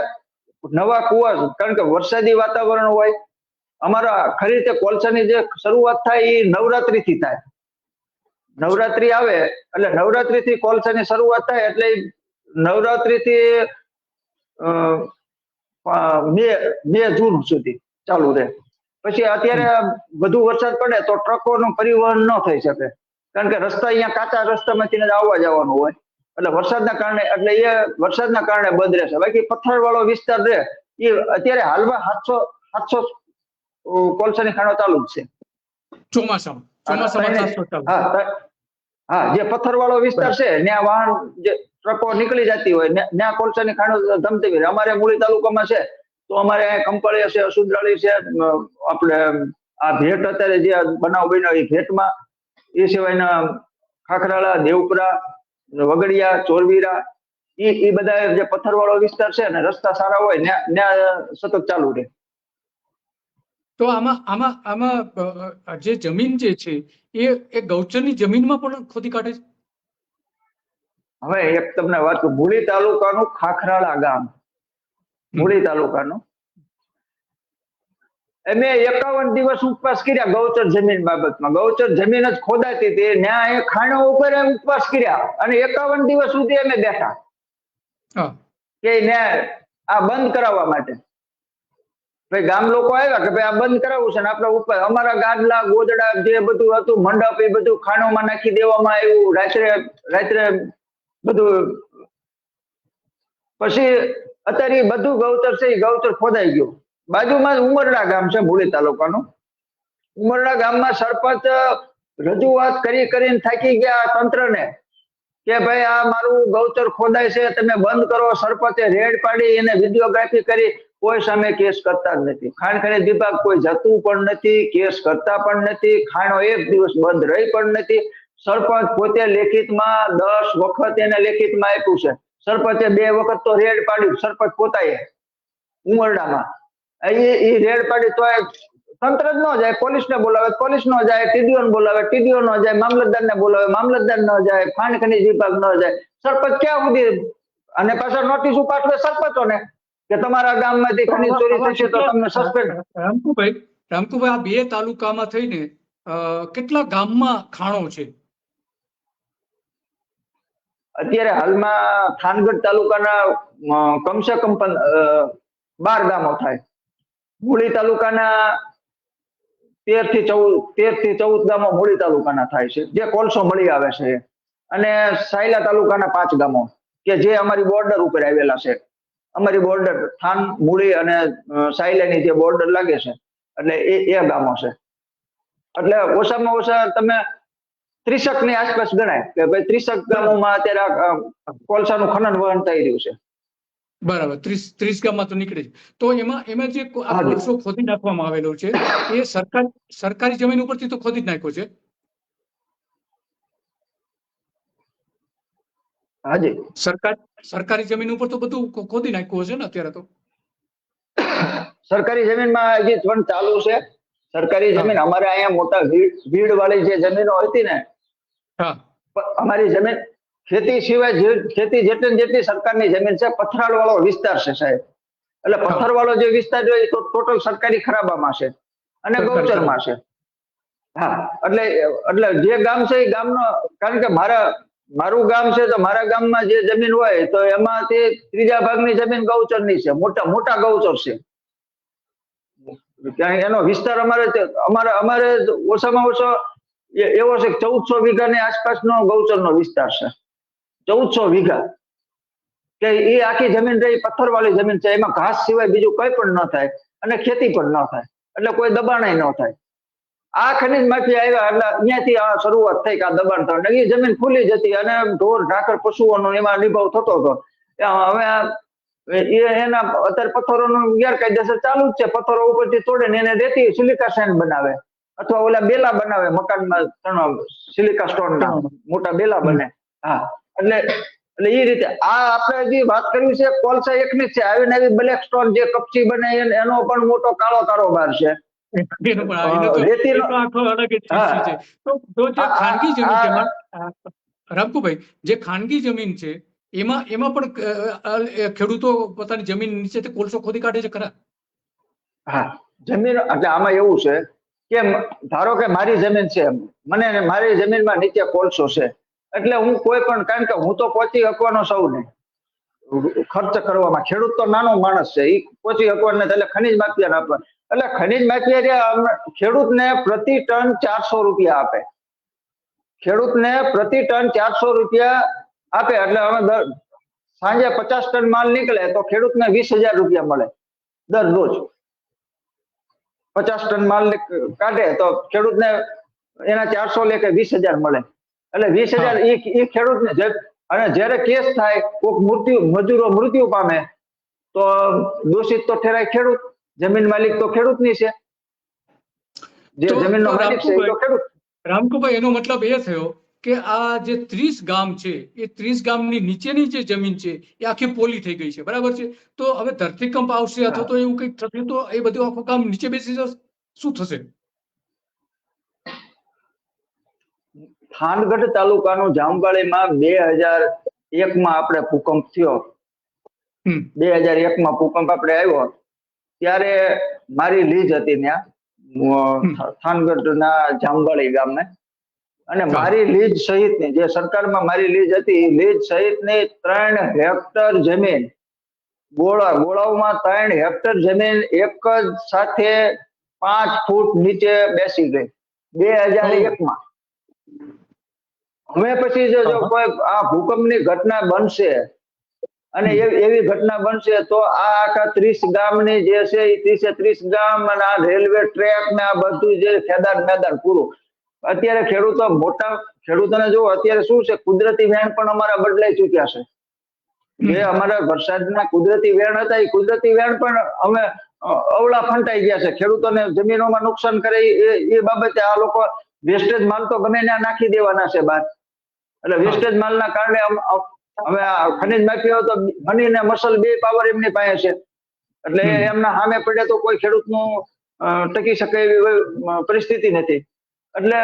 નવા કુવા, કારણ કે વરસાદી વાતાવરણ હોય, અમારા ખરી રીતે કોલસાની જે શરૂઆત થાય એ નવરાત્રીથી થાય. નવરાત્રી આવે એટલે નવરાત્રીથી કોલસાની શરૂઆત થાય એટલે નવરાત્રીથી મે જૂન સુધી ચાલુ રહે. પછી અત્યારે વધુ વરસાદ પડે તો ટ્રકોનું પરિવહન ન થઈ શકે, કારણ કે રસ્તા અહીંયા કાચા રસ્તામાંથી આવવા જવાનું હોય એટલે વરસાદના કારણે બંધ રહેશે. બાકી પથ્થરવાળો વિસ્તાર રહે એ અત્યારે હાલમાં 700 કોલસાની ખાણો ચાલુ જ છે ચોમાસામાં. હા, જે પથ્થરવાળો વિસ્તાર છે ત્યાં વાહન જે ટ્રકો નીકળી જતી હોય ત્યાં કોલસાની ખાણો ધમધમી રહે. અમારે મૂળી તાલુકામાં છે તો અમારે કંપળી છે, સુંદરાળી છે, આપણે આ ભેટ અત્યારે જે બનાવ બન્યો એ ભેટમાં, એ સિવાયના ખાખરાળા, દેવપુરા, વગડિયા, ચોરવીરા એ બધા જે પથ્થરવાળો વિસ્તાર છે ને રસ્તા સારા હોય ત્યાં સતત ચાલુ રહે. તો આમાં જે જમીન જે છે એ ગૌચરની જમીનમાં પણ ખોદી કાઢે છે? હવે એક તમને વાત કહું, મૂળી તાલુકાનું ખાખરાળા ગામ, મૂળી તાલુકાનું, અમે 51 દિવસ ઉપવાસ કર્યા ગૌચર જમીન બાબતમાં. ગૌચર જમીન જ ખોદાતી હતી ત્યાં એ ખાણો ઉપર ઉપવાસ કર્યા અને 51 દિવસ સુધી અમે બેઠા કે આ બંધ કરાવવા માટે. ભાઈ ગામ લોકો આવ્યા કે ભાઈ આ બંધ કરાવવું છે ને આપણે ઉપર અમારા ગાદલા ગોદડા જે બધું હતું મંડપ એ બધું ખાણોમાં નાખી દેવામાં આવ્યું. રાત્રે બધું પછી અત્યારે બધું ગૌચર છે એ ગૌચર ખોદાઈ ગયું. બાજુમાં ઉમરડા ગામ છે મૂળી તાલુકાનું. ઉમરડા ગામમાં સરપંચ રજૂઆત કરીને થાકી ગયા તંત્રને કે ભાઈ આ મારું ગૌચર ખોદાય છે, તમે બંધ કરો. સરપંચે રેડ પાડી એને વિડીયોગ્રાફી કરી, કોઈ સામે કેસ કરતા જ નથી. ખાણ ખનીજ વિભાગ કોઈ જતું પણ નથી, કેસ કરતા પણ નથી, ખાણો એક દિવસ બંધ રહી પણ નથી. સરપંચ પોતે લેખિતમાં 10 વખત એને લેખિતમાં આપ્યું છે. સરપંચે 2 વખત તો રેડ પાડ્યું સરપંચ પોતાએ. ઉમરડામાં એ રેડ પાડી તો તંત્ર જ ન જાય, પોલીસને બોલાવે પોલીસ ન જાય, ટીડીઓ ને બોલાવે ટીડીઓ ન જાય, મામલતદારને બોલાવે મામલતદાર ન જાય, ખાણ ખનીજ વિભાગ ન જાય, સરપંચ ક્યાં સુધી અને પાછા નોટિસ પાઠવે સરપંચોને કે તમારા ગામમાંથી ખનીજ ચોરી થશે તો તમને સસ્પેન્ડ. રામકુભાઈ આ 2 તાલુકામાં થઈને કેટલા ગામમાં ખાણો છે? અત્યારે હાલમાં થાનગઢ તાલુકાના કમસે કમ 12 ગામો થાય. મૂળી તાલુકાના 13 થી 14 ગામો મૂળી તાલુકાના થાય છે જે કોલસો મળી આવે છે, અને સાયલા તાલુકાના 5 ગામો કે જે અમારી બોર્ડર ઉપર આવેલા છે. અમારી બોર્ડર થાન મૂળી અને સાયલાની જે બોર્ડર લાગે છે એટલે એ ગામો છે. એટલે ઓછામાં ઓછા તમે 30 ની આસપાસ ગણાય કે ભાઈ 30 ગામોમાં અત્યારે કોલસાનું ખનન વહન થઈ રહ્યું છે. બરાબર, 30 ગામમાં તો નીકળે છે. તો એમાં જે આ કોલસો ખોદી નાખવામાં આવેલો છે એ સરકારી જમીન ઉપરથી તો ખોદી જ નાખ્યો છે? હાજી, સરકારી જમીન ઉપર તો બધું ખોદી નાખ્યું હશે ને અત્યારે તો? સરકારી જમીનમાં હજી પણ ચાલુ છે. સરકારી જમીન અમારે અહીંયા મોટા ભીડ વાળી જે જમીનો હતી ને, અમારી જમીન ખેતી સિવાય ખેતી જેટલી સરકારની જમીન છે, પથરાળ વાળો વિસ્તાર છે સાહેબ. એટલે પથ્થર વાળો જે વિસ્તાર જોઈએ તો ટોટલ સરકારી ખરાબામાં છે અને ગૌચરમાં છે. હા, એટલે જે ગામ છે એ ગામનો, કારણ કે મારું ગામ છે તો મારા ગામમાં જે જમીન હોય તો એમાંથી 3 ભાગની જમીન ગૌચરની છે, મોટા ગૌચર છે. એનો વિસ્તાર અમારે ઓછામાં ઓછો એવો છે 1400 વીઘાની આસપાસનો ગૌચરનો વિસ્તાર છે. 1400 વીઘા કે એ આખી જમીન રહી પથ્થરવાળી જમીન છે. એમાં ઘાસ સિવાય બીજું કઈ પણ ન થાય અને ખેતી પણ ન થાય, એટલે કોઈ દબાણ ન થાય. આ ખનીજ માંથી આવ્યા એટલે અહીંયાથી આ શરૂઆત થઈ કે આ દબાણ થયું. એ જમીન ખુલ્લી જ હતી અને ઢોર ઢાકર પશુઓનો એમાં નિભાવ થતો હતો. હવે એના અત્યારે પથ્થરોનું ગેરકાયદેસર ચાલુ જ છે. પથ્થરો ઉપરથી તોડીને એને રેતી સિલિકા સેન્ડ બનાવે અથવા ઓલા બેલા બનાવે, મકાનમાં સિલિકા સ્ટોન ના મોટા બેલા બને. હા, એટલે એ રીતે આ આપણે જે વાત કરવી છે કોલસા એકની જ છે. આવી નવી બ્લેક સ્ટોન જે કપચી બને એનો પણ મોટો કાળો કારોબાર છે. રામકુભાઈ, જે ખાનગી જમીન છે એમાં પણ ખેડૂતો પોતાની જમીન નીચેથી કોલસો ખોદી કાઢે છે ખરા? હા, જમીન એટલે આમાં એવું છે કે ધારો કે મારી જમીન છે, મને મારી જમીનમાં નીચે કોલસો છે, એટલે હું કોઈ પણ, કારણ કે હું તો પહોંચી શકવાનો સૌ નહીં ખર્ચ કરવામાં. ખેડૂત તો નાનો માણસ છે, એ પહોંચી શકવાનો નથી. એટલે ખનીજ માફિયાને આપવા, એટલે ખનીજ માફિયા ખેડૂતને પ્રતિ ટન 400 રૂપિયા આપે. ખેડૂતને પ્રતિ ટન 400 રૂપિયા આપે એટલે હવે સાંજે 50 ટન માલ નીકળે તો ખેડૂતને 20,000 રૂપિયા મળે દરરોજ. 50 ટન માલ કાઢે તો ખેડૂતને એના 400 લે કે 20,000 મળે. એટલે 20,000 એ ખેડૂતને. અને જયારે કેસ થાય, કોઈક મજૂરો મૃત્યુ પામે તો દોષિત તો ઠેરાય ખેડૂત, જમીન માલિક તો ખેડૂતની છે, જે જમીનનો માલિક છે એ તો ખેડૂત. રામકુભાઈ, એનો મતલબ એ થયો કે આ જે 30 ગામ છે એ 30 ગામની નીચેની જે જમીન છે એ આખી પોલી થઈ ગઈ છે, બરાબર છે? તો હવે ધરતીકંપ આવશે અથવા તો એવું કંઈક થશે તો એ બધું આખું ગામ નીચે બેસી જશે, શું થશે? થાનગઢ તાલુકાનું જામવાળીમાં 2001માં આપણે ભૂકંપ થયો. 2001માં ભૂકંપ આપણે આવ્યો ત્યારે મારી લીજ હતી ત્યાં થાનગઢના જામવાળી ગામને, અને મારી લીજ સહિતની જે સરકારમાં મારી લીજ હતી, લીજ સહિતની 3 હેક્ટર જમીન, ગોળાઓમાં 3 હેક્ટર જમીન એક જ સાથે 5 ફૂટ નીચે બેસી ગઈ 2001માં. હવે પછી જો કોઈ આ ભૂકંપની ઘટના બનશે અને એવી ઘટના બનશે તો આ આખા 30 ગામની જે છે એ 30 ગામ અને આ રેલવે ટ્રેક ને આ બધું જે મેદાન પૂરું. અત્યારે ખેડૂતોને જો અત્યારે શું છે, કુદરતી વેણ પણ અમારા બદલાઈ ચુક્યા છે. જે અમારા વરસાદના કુદરતી વેણ હતા એ કુદરતી વેણ પણ અમે અવળા ફંટાઈ ગયા છે. ખેડૂતોને જમીનોમાં નુકસાન કરે એ બાબતે આ લોકો વેસ્ટેજ માલ તો ગમે ત્યાં નાખી દેવાના છે બહાર. એટલે વેસ્ટેજ માલના કારણે હવે આ ખનીજ માફિયાઓ તો મની ને મસલ 2 પાવર એમની પાસે છે. એટલે એમના સામે પડે તો કોઈ ખેડૂતનું ટકી શકે એવી પરિસ્થિતિ નથી. એટલે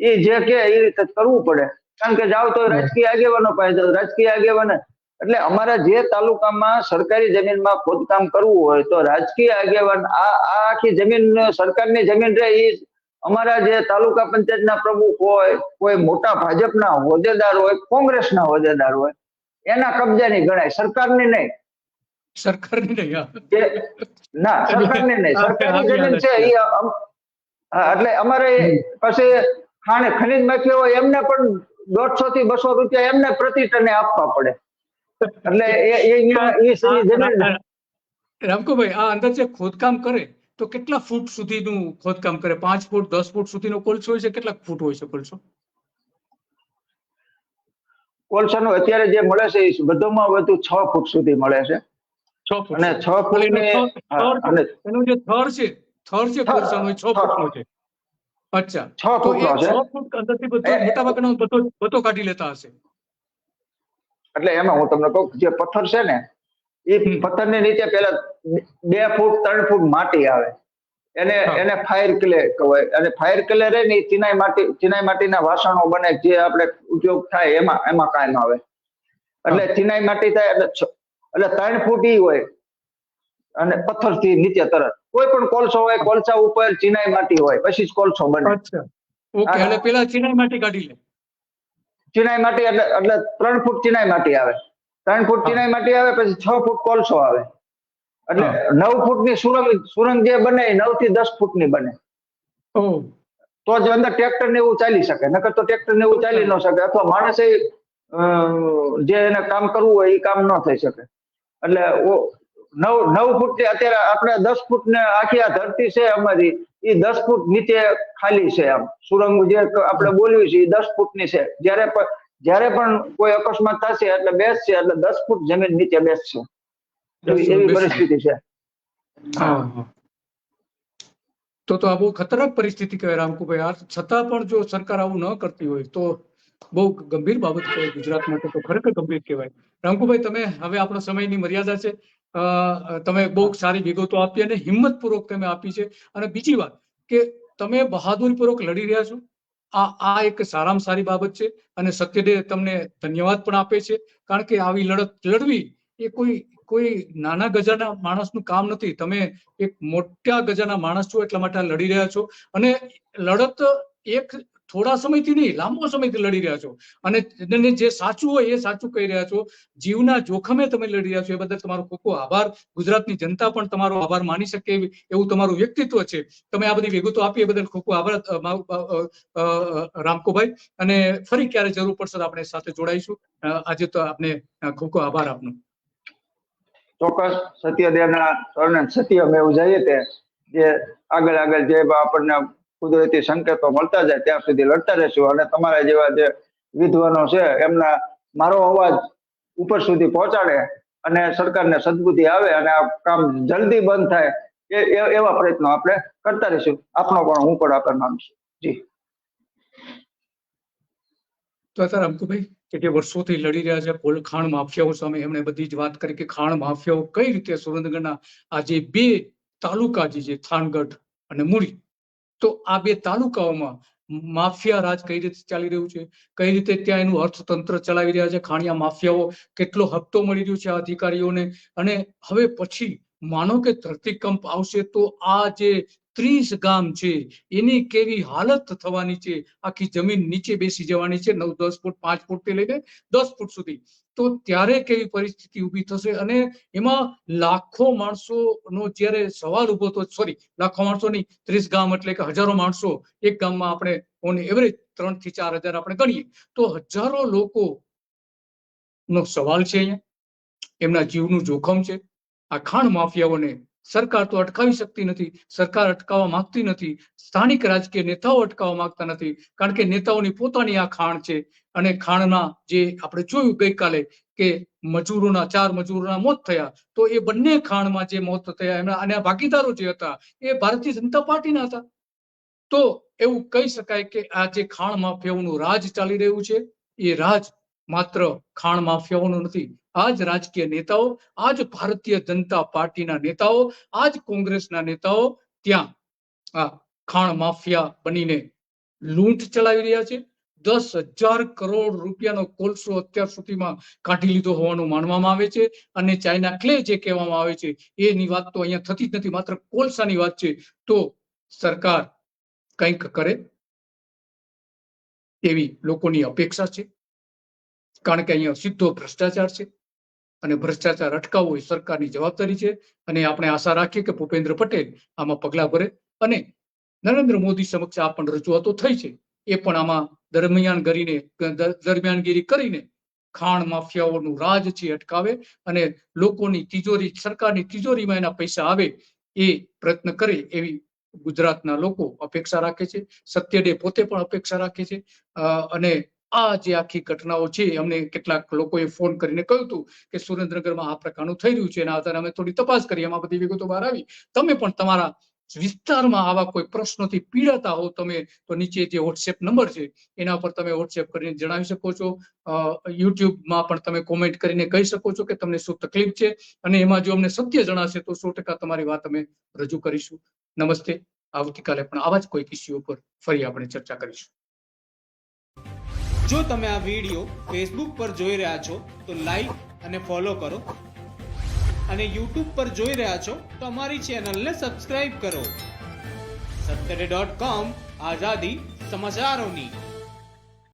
એ જે કે એ રીતે કરવું પડે, કારણ કે જાવ તો રાજકીય આગેવાનો પાસે રાજકીય આગેવાને એટલે અમારા જે તાલુકામાં સરકારી જમીનમાં ખોદકામ કરવું હોય તો રાજકીય આગેવાન આ આખી જમીન સરકારની જમીન રહે એ અમારા જે તાલુકા પંચાયતના પ્રમુખ હોય, કોઈ મોટા ભાજપના હોદ્દેદાર હોય, કોંગ્રેસના હોદ્દેદાર હોય, એના કબજાની ગણાય, સરકારની નહીં. સરકારની નહીં. ના, સરકારની નહીં, સરકારી જમીન છે એ એટલે અમારે પછી ખનીજ માફિયા હોય એમને પણ 150 થી 200 રૂપિયા એમને પ્રતિ ટને આપવા પડે. એટલે રામકુભાઈ, આ અંદાજે ખોદકામ કરે તો કેટલા ફૂટ સુધીનું ખોદકામ કરે? 5 ફૂટ 10 ફૂટ સુધીનો કોલસો હોય છે? કેટલા ફૂટ હોય છે કોલસો? કોલસાનું અત્યારે જે મળે છે એ વધુમાં વધુ 6 ફૂટ સુધી મળે છે. 6 ફૂટ. અને 6 ફૂટ એનું જે થર છે કોલસાનો 6 ફૂટનો છે. અચ્છા, 6 તો એ ફૂટનો છે. 6 ફૂટ અંદરથી મોટાભાગનો બધો કાઢી લેતા હશે. એટલે એમાં હું તમને કહું, જે પથ્થર છે ને એ પથ્થરની નીચે પેલા 2 ફૂટ 3 ફૂટ માટી આવે, એને ફાયર ક્લે કહેવાય. અને ફાયર ક્લે રે ને ચિનાઈ માટીના વાસણો બને, જે આપણે ઉપયોગ થાય એમાં કાયમ આવે. એટલે ચિનાઈ માટી થાય એટલે 3 ફૂટ ઈ હોય અને પથ્થરથી નીચે તરત કોઈ પણ કોલસો હોય, કોલસા ઉપર ચિનાઈ માટી હોય પછી જ કોલસો બને. અચ્છા, ઓકે. એટલે પેલા ચિનાઈ માટી કાઢી લે. ચિનાઈ માટી એટલે 3 ફૂટ ચિનાઈ માટી આવે, 3 ફૂટ ચિનાઈ માટી આવે, પછી 6 ફૂટ કોલસો આવે. એટલે 9 ફૂટની સુરંગ જે બને એ 9 થી 10 ફૂટની બને. તો જ અંદર ટ્રેક્ટર ને એવું ચાલી શકે, નકર તો ટ્રેક્ટર ને એવું ચાલી ન શકે, અથવા માણસે જે એને કામ કરવું હોય એ કામ ન થઈ શકે. એટલે 9 ફૂટ અત્યારે આપણે 10 ફૂટ ને આખી આ ધરતી છે અમારી એ 10 ફૂટ નીચે ખાલી છે. આમ સુરંગ જે આપણે બોલવી છે એ 10 ફૂટની છે. જ્યારે પણ કોઈ અકસ્માત થશે એટલે બેસશે એટલે 10 ફૂટ જમીન નીચે બેસશે, એવી પરિસ્થિતિ છે. તો આ બહુ ખતરનાક પરિસ્થિતિ કહેવાય રામકુભાઈ. આ છતાં પણ જો સરકાર આવું ન કરતી હોય તો બહુ ગંભીર બાબત કહેવાય. ગુજરાત માટે તો ખરેખર ગંભીર કહેવાય. રામકુભાઈ, તમે હવે આપણો સમયની મર્યાદા છે, તમે બહુ સારી વિગતો આપી અને હિંમતપૂર્વક તમે આપી છે. અને બીજી વાત કે તમે બહાદુરીપૂર્વક લડી રહ્યા છો, આ એક સારામાં સારી બાબત છે. અને સત્યદેવ તમને ધન્યવાદ પણ આપે છે, કારણ કે આવી લડત લડવી એ કોઈ નાના ગજાના માણસનું કામ નથી. તમે એક મોટા ગજાના માણસ છો, એટલા માટે લડી રહ્યા છો. અને લડત એક થોડા સમયથી નહીં, લાંબો સમયથી લડી રહ્યા છો. અને જે સાચું હોય એ સાચું કહી રહ્યા છો. જીવના જોખમે તમે લડી રહ્યા છો, એ બદલ તમારો ખૂબ ખૂબ આભાર. ગુજરાતની જનતા પણ તમારો આભાર માની શકે એવું તમારું વ્યક્તિત્વ છે. તમે આ બધી વિગતો આપી એ બદલ ખૂબ ખૂબ આભાર રામકુભાઈ. અને ફરી ક્યારે જરૂર પડશે તો આપણે સાથે જોડાઈશું. આજે તો આપને ખૂબ ખૂબ આભાર આપનો. ચોક્કસ સત્યદેવના શરણે સત્યમ એવું જઈએ તે જે આગળ જે આપણને કુદરતી સંકેતો મળતા જાય ત્યાં સુધી લડતા રહેશું. અને તમારા જેવા જે વિદ્વાનો છે એમના મારો અવાજ ઉપર સુધી પહોંચાડે અને સરકારને સદબુદ્ધિ આવે અને આ કામ જલ્દી બંધ થાય એવા પ્રયત્નો આપણે કરતા રહીશું. આપનો પણ હું પણ આભાર માનું છું. જી. તો અત્યારે રામકુભાઈ કે જે વર્ષોથી લડી રહ્યા છે ખાણ માફિયાઓ સામે, એમણે બધી જ વાત કરી કે ખાણ માફિયાઓ કઈ રીતે સુરેન્દ્રનગરના આ જે 2 તાલુકા છે, થાનગઢ અને મૂળી, તો આ 2 તાલુકાઓમાં માફિયા રાજ કઈ રીતે ચાલી રહ્યું છે, કઈ રીતે ત્યાં એનું અર્થતંત્ર ચલાવી રહ્યા છે ખાણિયા માફિયાઓ, કેટલો હપ્તો મળી રહ્યો છે આ અધિકારીઓને. અને હવે પછી માનો કે ધરતીકંપ આવશે તો આ જે 30 ગામ છે એની કેવી હાલત થવાની છે. આખી જમીન નીચે બેસી જવાની છે, 9-10 ફૂટ 5 ફૂટથી લઈને 10 ફૂટ સુધી. તો ત્યારે કેવી પરિસ્થિતિ ઊભી થશે. અને એમાં લાખો માણસોનો જ્યારે સવાલ ઉભો થયો, સોરી લાખો માણસો નહીં, 30 ગામ એટલે કે હજારો માણસો એક ગામમાં, આપણે ઓન એવરેજ 3 થી 4 હજાર આપણે ગણીએ તો હજારો લોકો નો સવાલ છે. અહીંયા એમના જીવનું જોખમ છે. આ ખાણ માફિયાઓને સરકાર તો અટકાવી શકતી નથી, સરકાર અટકાવવા માંગતી નથી, સ્થાનિક રાજકીય નેતાઓ અટકાવવા માંગતા નથી, કારણ કે નેતાઓની પોતાની આ ખાણ છે. અને ખાણના જે આપણે જોયું ગઈકાલે કે 4 મજૂરોના મોત થયા, તો એ બંને ખાણમાં જે મોત થયા એમના અને ભાગીદારો જે હતા એ ભારતીય જનતા પાર્ટીના હતા. તો એવું કહી શકાય કે આ જે ખાણ માફિયાઓનું રાજ ચાલી રહ્યું છે એ રાજ માત્ર ખાણ માફિયાઓનું નથી, આ જ રાજકીય નેતાઓ, આ જ ભારતીય જનતા પાર્ટીના નેતાઓ, આ જ કોંગ્રેસના નેતાઓ ત્યાં આ ખાણ માફિયા બનીને લૂંટ ચલાવી રહ્યા છે. 10,000 કરોડ રૂપિયાનો કોલસો અત્યાર સુધીમાં કાઢી લીધો હોવાનું માનવામાં આવે છે. અને ચાઇના ક્લે જે કહેવામાં આવે છે એની વાત તો અહીંયા થતી જ નથી, માત્ર કોલસાની વાત છે. તો સરકાર કંઈક કરે એવી લોકોની અપેક્ષા છે, કારણ કે અહીંયા સીધો ભ્રષ્ટાચાર છે અને ભ્રષ્ટાચાર અટકાવવો એ સરકારની જવાબદારી છે. અને આપણે આશા રાખીએ કે ભૂપેન્દ્ર પટેલ આમાં પગલાં ભરે અને નરેન્દ્ર મોદી સમક્ષ આ પણ રજૂઆતો થઈ છે, એ પણ આમાં દરમિયાનગીરી કરીને ખાણ માફિયાઓનું રાજ છે અટકાવે અને લોકોની તિજોરી, સરકારની તિજોરીમાં એના પૈસા આવે એ પ્રયત્ન કરે એવી ગુજરાતના લોકો અપેક્ષા રાખે છે. સત્ય ડે પોતે પણ અપેક્ષા રાખે છે. અને આ જે આખી ઘટનાઓ છે, અમને કેટલાક લોકોએ ફોન કરીને કહ્યું હતું કે સુરેન્દ્રનગરમાં આ પ્રકારનું થઈ રહ્યું છે, એના આધારે અમે થોડી તપાસ કરી, એમાં બધી વિગતો બહાર આવી. તમે પણ તમારા વિસ્તારમાં આવા કોઈ પ્રશ્નોથી પીડાતા હો તમે, તો નીચે જે વોટ્સએપ નંબર છે એના પર તમે વોટ્સએપ કરીને જણાવી શકો છો. યુટ્યુબમાં પણ તમે કોમેન્ટ કરીને કહી શકો છો કે તમને શું તકલીફ છે, અને એમાં જો અમને સત્ય જણાશે તો 100% તમારી વાત અમે રજૂ કરીશું. નમસ્તે. આવતીકાલે પણ આવા જ કોઈ ઇસ્યુ પર ફરી આપણે ચર્ચા કરીશું. જો તમે આ વિડીયો ફેસબુક પર જોઈ રહ્યા છો તો લાઈક અને ફોલો કરો, અને યુટ્યુબ પર જોઈ રહ્યા છો તો અમારી ચેનલને સબસ્ક્રાઇબ કરો. saturday.com આઝાદી સમાચારોની.